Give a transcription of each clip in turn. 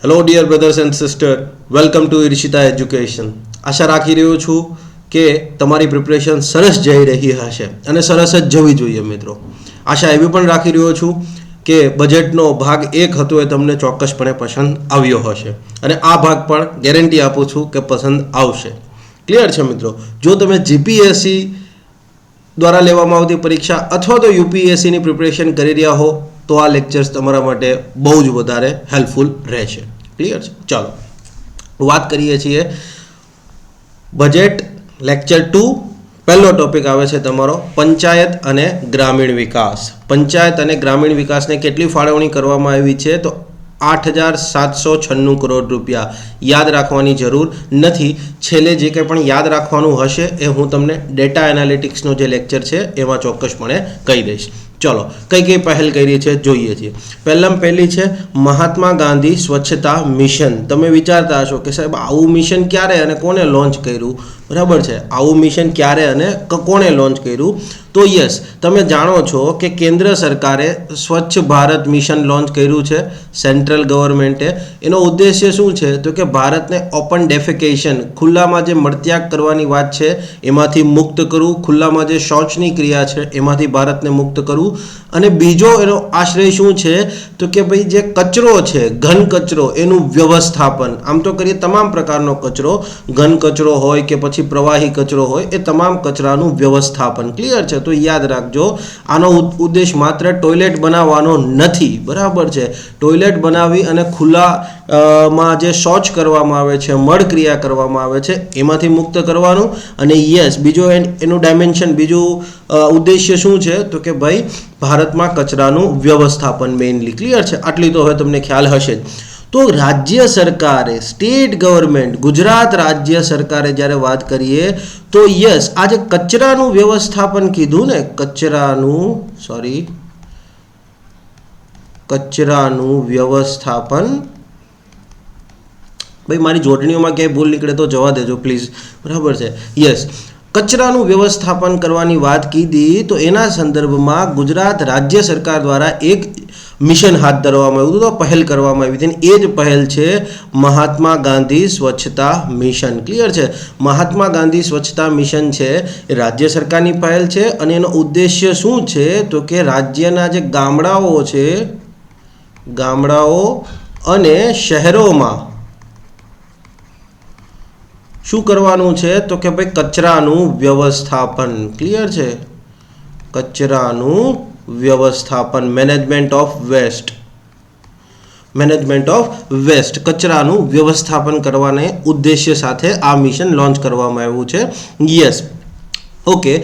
Hello dear brothers and sister, welcome to Irshita education. આશા રાખી રહ્યો છું કે તમારી પ્રિપરેશન સરસ જઈ રહી હશે અને સરસ જ જવી જોઈએ મિત્રો. આશા એવી પણ રાખી રહ્યો છું કે બજેટનો ભાગ 1 હતો એ તમને ચોક્કસપણે પસંદ આવ્યો હશે અને આ ભાગ પણ ગેરંટી આપું છું કે પસંદ આવશે. ક્લિયર છે મિત્રો? જો તમે જીપીએસસી દ્વારા લેવામાં આવતી પરીક્ષા અથવા તો યુપીએસસીની પ્રિપરેશન કરી રહ્યા હો તો આ લેક્ચર્સ તમારા માટે બહુ જ વધારે હેલ્પફુલ રહેશે. ક્લિયર છે? ચાલો વાત કરીએ છીએ બજેટ લેક્ચર 2. પહેલો ટોપિક આવે છે તમારો પંચાયત અને ગ્રામીણ વિકાસ. પંચાયત અને ગ્રામીણ વિકાસને કેટલી ફાળવણી કરવામાં આવી છે? તો 8,796 કરોડ રૂપિયા. યાદ રાખવાની જરૂર નથી. છેલ્લે જે કંઈ પણ યાદ રાખવાનું હશે એ હું તમને ડેટા એનાલિટિક્સનો જે લેક્ચર છે એમાં ચોક્કસપણે કહી દઈશ. ચલો કઈ કઈ પહેલ કરી છે જોઈએ છીએ. પહેલી છે મહાત્મા ગાંધી સ્વચ્છતા મિશન. તમે વિચારતા હશો કે સાહેબ આવું મિશન ક્યારે અને કોને લોન્ચ કર્યું? બરાબર છે, આવું મિશન ક્યારે અને કોણે લોન્ચ કર્યું? તો યસ, તમે જાણો છો કે કેન્દ્ર સરકારે સ્વચ્છ ભારત મિશન લોન્ચ કર્યું છે, સેન્ટ્રલ ગવર્મેન્ટે. એનો ઉદ્દેશ્ય શું છે? તો કે ભારતને ઓપન ડેફેકેશન, ખુલ્લામાં જે મળત્યાગ કરવાની વાત છે એમાંથી મુક્ત કરવું, ખુલ્લામાં જે શૌચની ક્રિયા છે એમાંથી ભારતને મુક્ત કરવું. અને બીજો એનો આશ્રય શું છે? તો કે ભાઈ જે કચરો છે, ઘન કચરો, એનું વ્યવસ્થાપન. આમ તો કરીએ તમામ પ્રકારનો કચરો, ઘન કચરો હોય કે પછી પ્રવાહી કચરો હોય, એ તમામ કચરાનું વ્યવસ્થાપન. ક્લિયર છે? તો યાદ રાખજો, આનો ઉદ્દેશ માત્ર ટોયલેટ બનાવવાનો નથી. બરાબર છે? ટોયલેટ બનાવી અને ખુલ્લામાં જે શૌચ કરવામાં આવે છે, મળ ક્રિયા કરવામાં આવે છે એમાંથી મુક્ત કરવાનું. અને યસ, બીજો એનું ડાયમેન્શન, બીજું ઉદ્દેશ્ય શું છે? તો કે ભાઈ ભારતમાં કચરાનું વ્યવસ્થાપન મેઇનલી. ક્લિયર છે? આટલી તો હવે તમને ખ્યાલ હશે જ. તો રાજ્ય સરકારે, સ્ટેટ ગવર્મેન્ટ, ગુજરાત રાજ્ય સરકારે જ્યારે વાત કરીએ તો યસ, આ જે કચરાનું વ્યવસ્થાપન કીધું ને, કચરાનું વ્યવસ્થાપન, ભાઈ મારી જોડણીઓમાં ક્યાંય ભૂલ નીકળે તો જવા દેજો પ્લીઝ. બરાબર છે? યસ, કચરાનું વ્યવસ્થાપન કરવાની વાત કીધી તો એના સંદર્ભમાં ગુજરાત રાજ્ય સરકાર દ્વારા એક મિશન હાથ ધરવામાં આવ્યું હતું, તો પહેલ કરવામાં આવી હતી. એ જ પહેલ છે મહાત્મા ગાંધી સ્વચ્છતા મિશન. ક્લિયર છે? મહાત્મા ગાંધી સ્વચ્છતા મિશન છે એ રાજ્ય સરકારની પહેલ છે અને એનો ઉદ્દેશ્ય શું છે? તો કે રાજ્યના જે ગામડાઓ છે, ગામડાઓ અને શહેરોમાં શું કરવાનું છે? તો કે ભાઈ કચરાનું વ્યવસ્થાપન. ક્લિયર છે? કચરાનું વ્યવસ્થાપન, મેનેજમેન્ટ ઓફ વેસ્ટ, કચરાનું વ્યવસ્થાપન કરવાને ઉદ્દેશ્ય સાથે આ મિશન લોન્ચ કરવામાં આવ્યું છે. Yes, okay.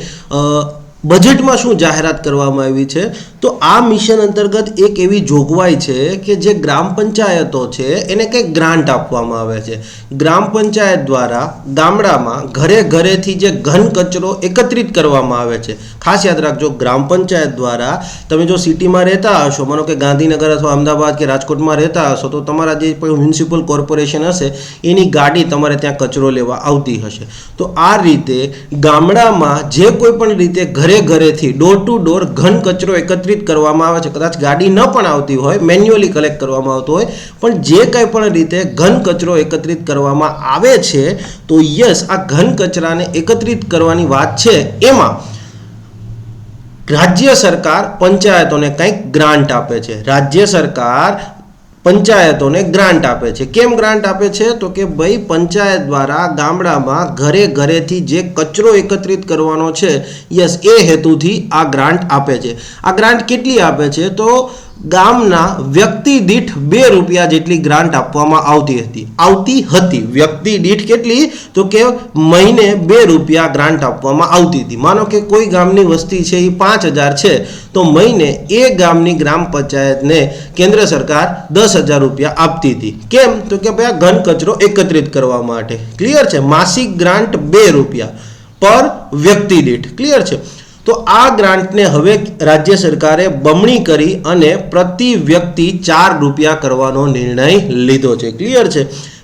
બજેટમાં શું જાહેરાત કરવામાં આવી છે? તો આ મિશન અંતર્ગત એક એવી જોગવાઈ છે કે જે ગ્રામ પંચાયતો છે એને કંઈક ગ્રાન્ટ આપવામાં આવે છે. ગ્રામ પંચાયત દ્વારા ગામડામાં ઘરે ઘરેથી જે ઘન કચરો એકત્રિત કરવામાં આવે છે. ખાસ યાદ રાખજો, ગ્રામ પંચાયત દ્વારા, તમે જો સિટીમાં રહેતા હશો, માનો કે ગાંધીનગર અથવા અમદાવાદ કે રાજકોટમાં રહેતા હશો, તો તમારા જે મ્યુનિસિપલ કોર્પોરેશન હશે એની ગાડી તમારે ત્યાં કચરો લેવા આવતી હશે. તો આ રીતે ગામડામાં જે કોઈ પણ રીતે ઘરેથી ડોર ટુ ડોર ઘન કચરો એકત્રિત કરવામાં આવે છે. કદાચ ગાડી ન પણ આવતી હોય, મેન્યુઅલી કલેક્ટ કરવામાં આવતો હોય, પણ જે કંઈ પણ રીતે ઘન કચરો એકત્રિત કરવામાં આવે છે તો યસ, આ ઘન કચરાને એકત્રિત કરવાની વાત છે એમાં રાજ્ય સરકાર પંચાયતોને કંઈક ગ્રાન્ટ આપે છે. રાજ્ય સરકાર પંચાયતોને ગ્રાન્ટ આપે છે. કેમ ગ્રાન્ટ આપે છે? તો કે ભાઈ પંચાયત દ્વારા ગામડામાં ઘરેથી જે કચરો એકત્રિત કરવાનો છે, યસ, એ હેતુથી આ ગ્રાન્ટ આપે છે. આ ગ્રાન્ટ કેટલી આપે છે? તો ગામના વ્યક્તિ દીઠ 2 રૂપિયા જેટલી ગ્રાન્ટ આપવામાં આવતી હતી. વ્યક્તિ દીઠ કેટલી? તો કે મહિને 2 રૂપિયા ગ્રાન્ટ આપવામાં આવતી હતી. માનો કે કોઈ ગામની વસ્તી છે એ 5,000 છે, તો મહિને એ ગામની ગ્રામ પંચાયતને કેન્દ્ર સરકાર 10,000 રૂપિયા આપતી હતી. કેમ? તો કે ભાઈ આ ઘન કચરો એકત્રિત કરવા માટે. ક્લિયર છે? માસિક ગ્રાન્ટ 2 રૂપિયા પર વ્યક્તિ દીઠ. ક્લિયર છે? તો આ ગ્રાન્ટને હવે રાજ્ય સરકારે બમણી કરી અને પ્રતિ વ્યક્તિ 4 રૂપિયા કરવાનો નિર્ણય લીધો છે. ક્લિયર છે?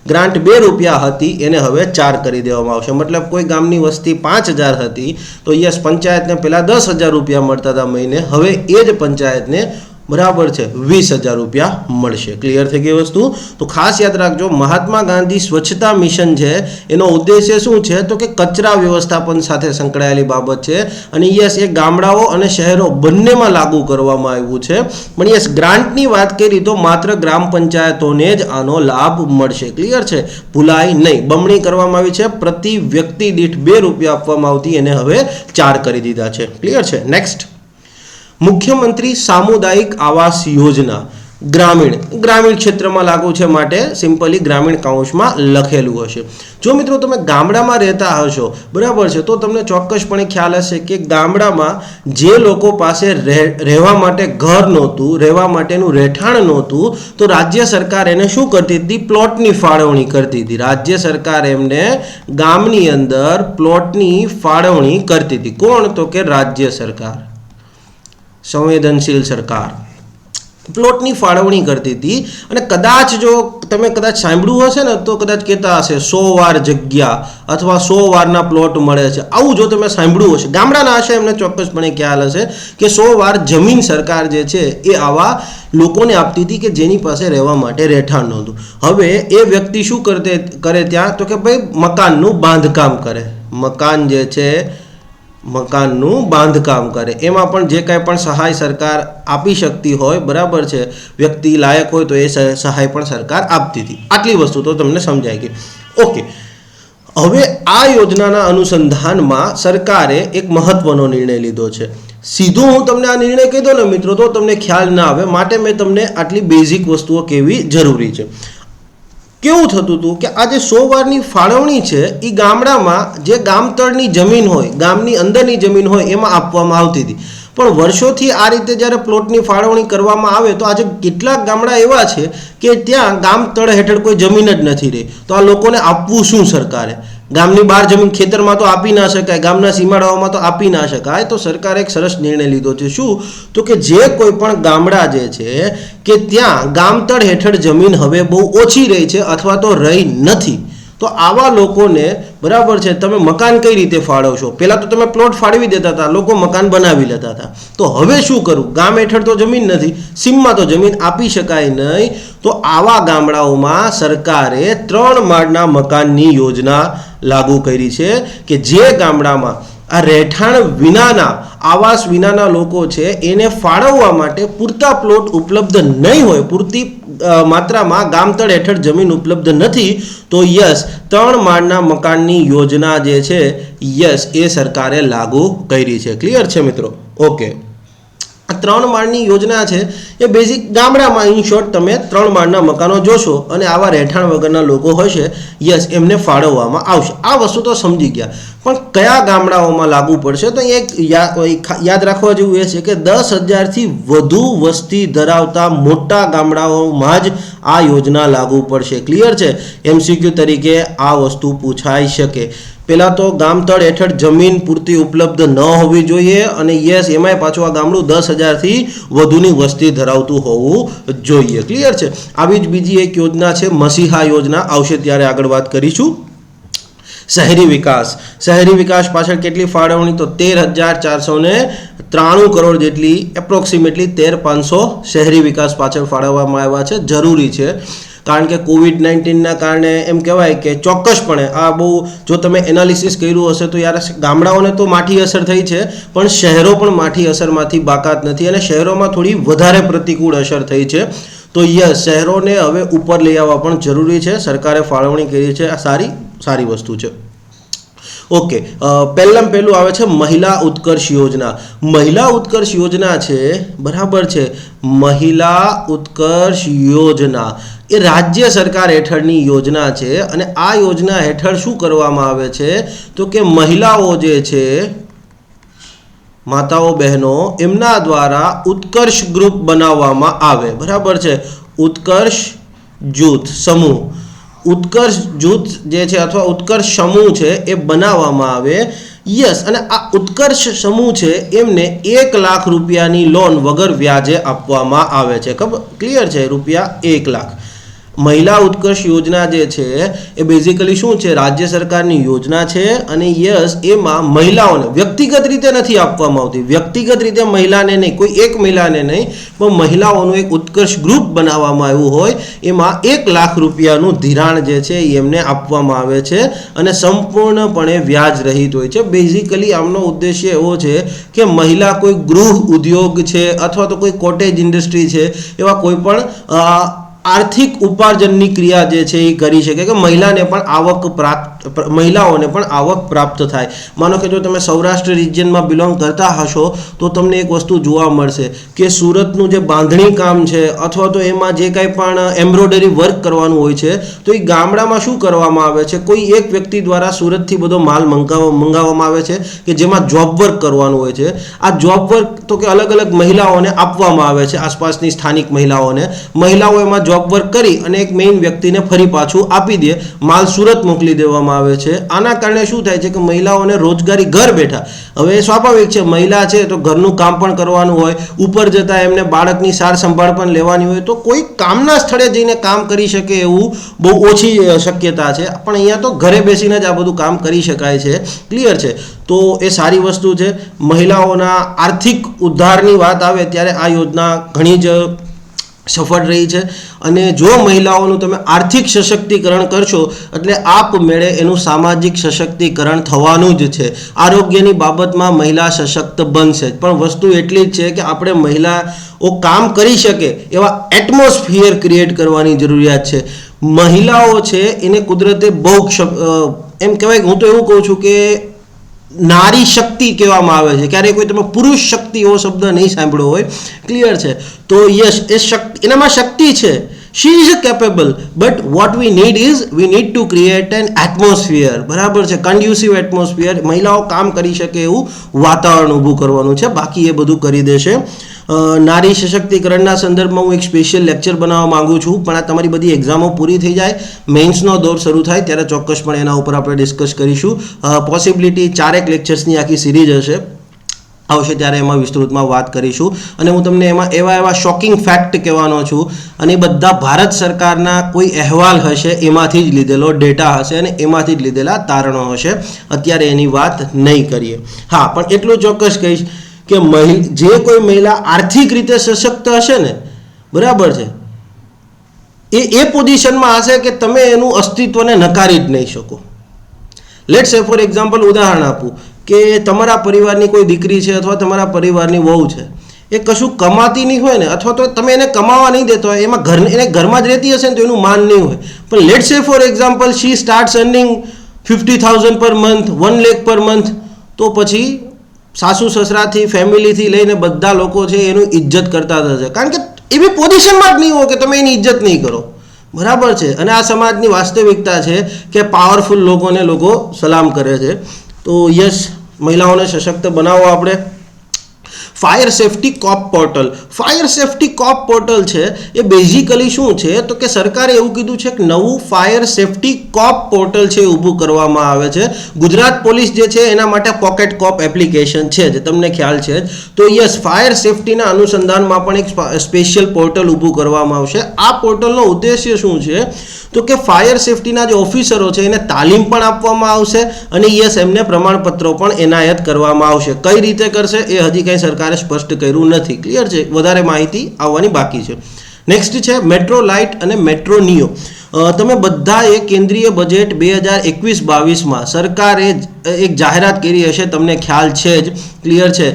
ગ્રાન્ટ 2 રૂપિયા હતી એને હવે 4 કરી દેવામાં આવશે. મતલબ કોઈ ગામની વસ્તી 5,000 હતી તો યસ, પંચાયતને પહેલાં 10,000 રૂપિયા મળતા હતા મહિને, હવે એ જ પંચાયતને બરાબર છે 20,000 રૂપિયા મળશે. ક્લિયર થઈ ગઈ વસ્તુ. તો ખાસ યાદ રાખજો, મહાત્મા ગાંધી સ્વચ્છતા મિશન છે એનો ઉદ્દેશ્ય શું છે તો કે કચરા વ્યવસ્થાપન સાથે સંકળાયેલી બાબત છે. અને યસ, એ ગામડાઓ અને શહેરો બંનેમાં લાગુ કરવામાં આવ્યું છે. પણ યસ, ગ્રાન્ટની વાત કરી તો માત્ર ગ્રામ પંચાયતોને જ આનો લાભ મળશે. ક્લિયર છે, ભૂલાય નહીં. બમણી કરવામાં આવી છે, પ્રતિ વ્યક્તિ દીઠ 2 રૂપિયા આપવામાં આવતી એને હવે 4 કરી દીધા છે. ક્લિયર છે. નેક્સ્ટ, મુખ્યમંત્રી સામુદાયિક આવાસ યોજના ગ્રામીણ ક્ષેત્રમાં લાગુ છે માટે સિમ્પલી ગ્રામીણ કાઉન્સમાં લખેલું હશે. જો મિત્રો તમે ગામડામાં રહેતા હશો, બરાબર છે, તો તમને ચોક્કસપણે ખ્યાલ હશે કે ગામડામાં જે લોકો પાસે રહેવા માટે ઘર નહોતું, રહેવા માટેનું રહેઠાણ નહોતું, તો રાજ્ય સરકાર એને શું કરતી હતી? પ્લોટની ફાળવણી કરતી હતી. રાજ્ય સરકાર એમને ગામની અંદર પ્લોટની ફાળવણી કરતી હતી. કોણ? તો કે રાજ્ય સરકાર, સંવેદનશીલ સરકાર પ્લોટની ફાળવણી કરતી હતી. અને કદાચ જો તમે કદાચ સાંભળ્યું હશે ને તો કદાચ કહેતા હશે 100 વાર જગ્યા અથવા 100 વારના પ્લોટ મળે છે. આવું જો તમે સાંભળ્યું હશે, ગામડાના હશે એમને ચોક્કસપણે ખ્યાલ હશે કે 100 વાર જમીન સરકાર જે છે એ આવા લોકોને આપતી હતી કે જેની પાસે રહેવા માટે રહેઠાણ નહોતું. હવે એ વ્યક્તિ શું કરે ત્યાં? તો કે ભાઈ મકાનનું બાંધકામ કરે. મકાન જે છે મકાનનું બાંધકામ કરે. એમાં પણ જે કાંઈ પણ સહાય સરકાર આપી શકતી હોય, બરાબર છે, વ્યક્તિ લાયક હોય તો એ સહાય પણ સરકાર આપતી હતી. આટલી વસ્તુ તો તમને સમજાય ગઈ. ઓકે, હવે આ યોજનાના અનુસંધાનમાં સરકારે એક મહત્વનો નિર્ણય લીધો છે. સીધું હું તમને આ નિર્ણય કહી દઉં ને મિત્રો તો તમને ખ્યાલ ના આવે, માટે મેં તમને આટલી બેઝિક વસ્તુઓ કહેવી જરૂરી છે. કેવું થતું હતું કે આ જે 100 વારની ફાળવણી છે એ ગામડામાં જે ગામતળની જમીન હોય, ગામની અંદરની જમીન હોય એમાં આપવામાં આવતી હતી. પણ વર્ષોથી આ રીતે જ્યારે પ્લોટની ફાળવણી કરવામાં આવે તો આજે કેટલાક ગામડા એવા છે કે ત્યાં ગામતળ હેઠળ કોઈ જમીન જ નથી રહી. તો આ લોકોને આપવું શું સરકારે? ગામની બહાર જમીન ખેતરમાં તો આપી ના શકાય, ગામના સીમાડાઓમાં તો આપી ના શકાય. તો સરકારે એક સરસ નિર્ણય લીધો છે. શું? તો કે જે કોઈ પણ ગામડા જે છે કે ત્યાં ગામતળ હેઠળ જમીન હવે બહુ ઓછી રહી છે અથવા તો રહી નથી, તો આવા લોકોને, બરાબર છે, તમે મકાન કઈ રીતે ફાળવશો? પહેલાં તો તમે પ્લોટ ફાળવી દેતા હતા, લોકો મકાન બનાવી લેતા હતા. તો હવે શું કરવું? ગામ હેઠળ તો જમીન નથી, સીમમાં તો જમીન આપી શકાય નહીં. તો આવા ગામડાઓમાં સરકારે 3 માળના મકાનની યોજના લાગુ કરી છે કે જે ગામડામાં આ રહેઠાણ વિનાના, આવાસ વિનાના લોકો છે એને ફાળવવા માટે પૂરતા પ્લોટ ઉપલબ્ધ નહીં હોય, પૂરતી માત્રામાં ગામતળ હેઠળ જમીન ઉપલબ્ધ નથી, તો યસ, 3 માળના મકાનની યોજના જે છે યસ એ સરકારે લાગુ કરી છે. ક્લિયર છે મિત્રો? ઓકે, આ 3 માળની યોજના છે એ બેઝિક ગામડામાં ઇન શોર્ટ તમે 3 માળના મકાનો જોશો અને આવા રહેઠાણ વગરના લોકો હશે, યસ, એમને ફાળવવામાં આવશે. આ વસ્તુ તો સમજી ગયા. પણ કયા ગામડાઓમાં લાગુ પડશે? તો એક યાદ રાખવા જેવું એ છે કે 10,000થી વધુ વસ્તી ધરાવતા મોટા ગામડાઓમાં જ આ યોજના લાગુ પડશે. ક્લિયર છે? MCQ તરીકે આ વસ્તુ પૂછાઈ શકે. પહેલાં તો ગામતળ હેઠળ જમીન પૂરતી ઉપલબ્ધ ન હોવી જોઈએ અને યસ, એમાંય પાછું આ ગામડું 10,000થી વધુની વસ્તી ધરાવતું હોવું જોઈએ. ક્લિયર છે? આવી જ બીજી એક યોજના છે મસીહા યોજના, આવશે ત્યારે આગળ વાત કરીશું. શહેરી વિકાસ પાછળ કેટલી ફાળવણી? તો 13,493 કરોડ જેટલી, એપ્રોક્સિમેટલી 13,500 શહેરી વિકાસ પાછળ ફાળવવામાં આવ્યા છે. જરૂરી છે, કારણ કે COVID-19ના કારણે એમ કહેવાય કે ચોક્કસપણે આ બહુ, જો તમે એનાલિસિસ કર્યું હશે તો યાર ગામડાઓને તો માઠી અસર થઈ છે, પણ શહેરો પણ માઠી અસરમાંથી બાકાત નથી અને શહેરોમાં થોડી વધારે પ્રતિકૂળ અસર થઈ છે. તો યસ, શહેરોને હવે ઉપર લઈ આવવા પણ જરૂરી છે. સરકારે ફાળવણી કરી છે, આ સારી વસ્તુ છે. ઓકે, પહેલું આવે છે મહિલા ઉત્કર્ષ યોજના. મહિલા ઉત્કર્ષ યોજના છે, બરાબર છે, મહિલા ઉત્કર્ષ યોજના એ રાજ્ય સરકાર હેઠળની યોજના છે. અને આ યોજના હેઠળ શું કરવામાં આવે છે તો કે મહિલાઓ જે છે, માતાઓ બહેનો, એમના દ્વારા ઉત્કર્ષ ગ્રુપ બનાવવામાં આવે. બરાબર છે, ઉત્કર્ષ જૂથ સમૂહ, ઉત્કર્ષ જૂથ જે છે અથવા ઉત્કર્ષ સમૂહ છે એ બનાવવામાં આવે. યસ, અને આ ઉત્કર્ષ સમૂહ છે એમને 1 લાખ રૂપિયાની લોન વગર વ્યાજે આપવામાં આવે છે. ક્લિયર છે? ₹1 લાખ. મહિલા ઉત્કર્ષ યોજના જે છે એ બેઝિકલી શું છે, રાજ્ય સરકારની યોજના છે અને યસ એમાં મહિલાઓને વ્યક્તિગત રીતે નથી આપવામાં આવતી, વ્યક્તિગત રીતે મહિલાને નહીં, કોઈ એક મહિલાને નહીં, પણ મહિલાઓનું એક ઉત્કર્ષ ગ્રુપ બનાવવામાં આવ્યું હોય એમાં 1 લાખ રૂપિયાનું ધિરાણ જે છે એ એમને આપવામાં આવે છે અને સંપૂર્ણપણે વ્યાજ રહિત હોય છે. બેઝિકલી આમનો ઉદ્દેશ્ય એવો છે કે મહિલા કોઈ ગૃહ ઉદ્યોગ છે અથવા તો કોઈ કોટેજ ઇન્ડસ્ટ્રી છે એવા કોઈ પણ આર્થિક ઉપાર્જનની ક્રિયા જે છે એ કરી શકે કે મહિલાઓને પણ આવક પ્રાપ્ત થાય. માનો કે જો તમે સૌરાષ્ટ્ર રિજિયનમાં બિલોંગ કરતા હશો તો તમને એક વસ્તુ જોવા મળશે કે સુરતનું જે બાંધણી કામ છે અથવા તો એમાં જે કંઈ પણ એમ્બ્રોઇડરી વર્ક કરવાનું હોય છે તો એ ગામડામાં શું કરવામાં આવે છે, કોઈ એક વ્યક્તિ દ્વારા સુરતથી બધો માલ મંગાવવામાં આવે છે કે જેમાં જોબ વર્ક કરવાનું હોય છે. આ જોબ વર્ક તો કે અલગ અલગ મહિલાઓને આપવામાં આવે છે, આસપાસની સ્થાનિક મહિલાઓ એમાં જોબ વર્ક કરી અને એક મેઇન વ્યક્તિને ફરી પાછું આપી દે, માલ સુરત મોકલી દેવામાં આવે છે. આના કારણે શું થાય છે કે મહિલાઓને રોજગારી ઘર બેઠા, હવે સ્વાભાવિક છે મહિલા છે તો ઘરનું કામ પણ કરવાનું હોય, ઉપર જતા એમને બાળકની સાર સંભાળ પણ લેવાની હોય, તો કોઈ કામના સ્થળે જઈને કામ કરી શકે એવું બહુ ઓછી શક્યતા છે. પણ અહીંયા તો ઘરે બેસીને જ આ બધું કામ કરી શકાય છે. ક્લિયર છે? તો એ સારી વસ્તુ છે. મહિલાઓના આર્થિક ઉદ્ધારની વાત આવે ત્યારે આ યોજના ઘણી જ સફળ રહી છે અને જો મહિલાઓનું તમે આર્થિક સશક્તિકરણ કરશો એટલે આપમેળે એનું સામાજિક સશક્તિકરણ થવાનું જ છે. આરોગ્યની બાબતમાં મહિલા સશક્ત બનશે, પણ વસ્તુ એટલી જ છે કે આપણે મહિલાઓ કામ કરી શકે એવા એટમોસ્ફિયર ક્રિએટ કરવાની જરૂરિયાત છે. મહિલાઓ છે એને કુદરતે બહુ એમ કહેવાય, હું તો એવું કહું છું કે નારી શક્તિ કહેવામાં આવે છે. ક્યારેય કોઈ તમે પુરુષ શક્તિ એવો શબ્દ નહીં સાંભળ્યો હોય. ક્લિયર છે? તો યસ, એ શક્તિ, એનામાં શક્તિ છે, she is capable, but what we need to create an atmosphere. બરાબર છે? કન્ડ્યુસિવ એટમોસ્ફિયર, મહિલાઓ કામ કરી શકે એવું વાતાવરણ ઊભું કરવાનું છે. બાકી એ બધું કરી દેશે. નારી સશક્તિકરણના સંદર્ભમાં હું એક સ્પેશિયલ લેક્ચર બનાવવા માંગુ છું, પણ આ તમારી બધી એક્ઝામો પૂરી થઈ જાય, મેન્સનો દોર શરૂ થાય ત્યારે ચોક્કસપણે એના ઉપર આપણે ડિસ્કસ કરીશું. પોસિબિલિટી 4 લેક્ચર્સની આખી સિરીઝ આવશે ત્યારે એમાં વિસ્તૃતમાં વાત કરીશું અને હું તમને એમાં એવા શોકિંગ ફેક્ટ કહેવાનો છું અને એ બધા ભારત સરકારના કોઈ અહેવાલ હશે એમાંથી જ લીધેલો ડેટા હશે અને એમાંથી જ લીધેલા તારણો હશે. અત્યારે એની વાત નહીં કરીએ. હા, પણ એટલું ચોક્કસ કહીશ કે જે કોઈ મહિલા આર્થિક રીતે સશક્ત હશે ને, બરાબર છે, એ પોઝિશનમાં હશે કે તમે એનું અસ્તિત્વને નકારી જ નહીં શકો. લેટ્સ સે ફોર એક્ઝામ્પલ ઉદાહરણ આપું કે તમારા પરિવારની કોઈ દીકરી છે અથવા તમારા પરિવારની વહુ છે, એ કશું કમાતી નહીં હોય ને, અથવા તો તમે એને કમાવા નહીં દેતો હોય, એને ઘરમાં જ રહેતી હશે ને તો એનું માન નહીં હોય. પણ let's say for example she starts earning 50,000 per month, 1 lakh per month, તો પછી સાસુ સસરાથી ફેમિલીથી લઈને બધા લોકો છે એનું ઇજ્જત કરતા થશે, કારણ કે એવી પોઝિશનમાં જ નહીં હોય કે તમે એની ઇજ્જત નહીં કરો. બરાબર છે? અને આ સમાજની વાસ્તવિકતા છે કે પાવરફુલ લોકોને લોકો સલામ કરે છે. તો યસ, મહિલાઓને સશક્ત બનાવો આપણે. ફાયર સેફટી કોપ પોર્ટલ. ફાયર સેફટી કોપ પોર્ટલ છે એ બેઝિકલી શું છે તો કે સરકારે એવું કીધું છે કે નવું ફાયર સેફટી કોપ પોર્ટલ છે ઊભું કરવામાં આવે છે. ગુજરાત પોલીસ જે છે એના માટે પોકેટ કોપ એપ્લિકેશન છે જે તમને ખ્યાલ છે જ. તો યસ, ફાયર સેફટીના અનુસંધાનમાં પણ એક સ્પેશિયલ પોર્ટલ ઊભું કરવામાં આવશે. આ પોર્ટલનો ઉદ્દેશ્ય શું છે તો કે ફાયર સેફટીના જે ઓફિસરો છે એને તાલીમ પણ આપવામાં આવશે અને યસ, એમને પ્રમાણપત્રો પણ એનાયત કરવામાં આવશે. કઈ રીતે કરશે એ હજી કંઈ સરકારે સ્પષ્ટ કર્યું નથી. ક્લિયર છે? વધારે માહિતી આવવાની બાકી છે. નેક્સ્ટ છે મેટ્રો લાઇટ અને મેટ્રો નિયો. તમે બધાએ કેન્દ્રીય બજેટ 2021-22માં સરકારે એક જાહેરાત કરી હશે, તમને ખ્યાલ છે જ. ક્લિયર છે?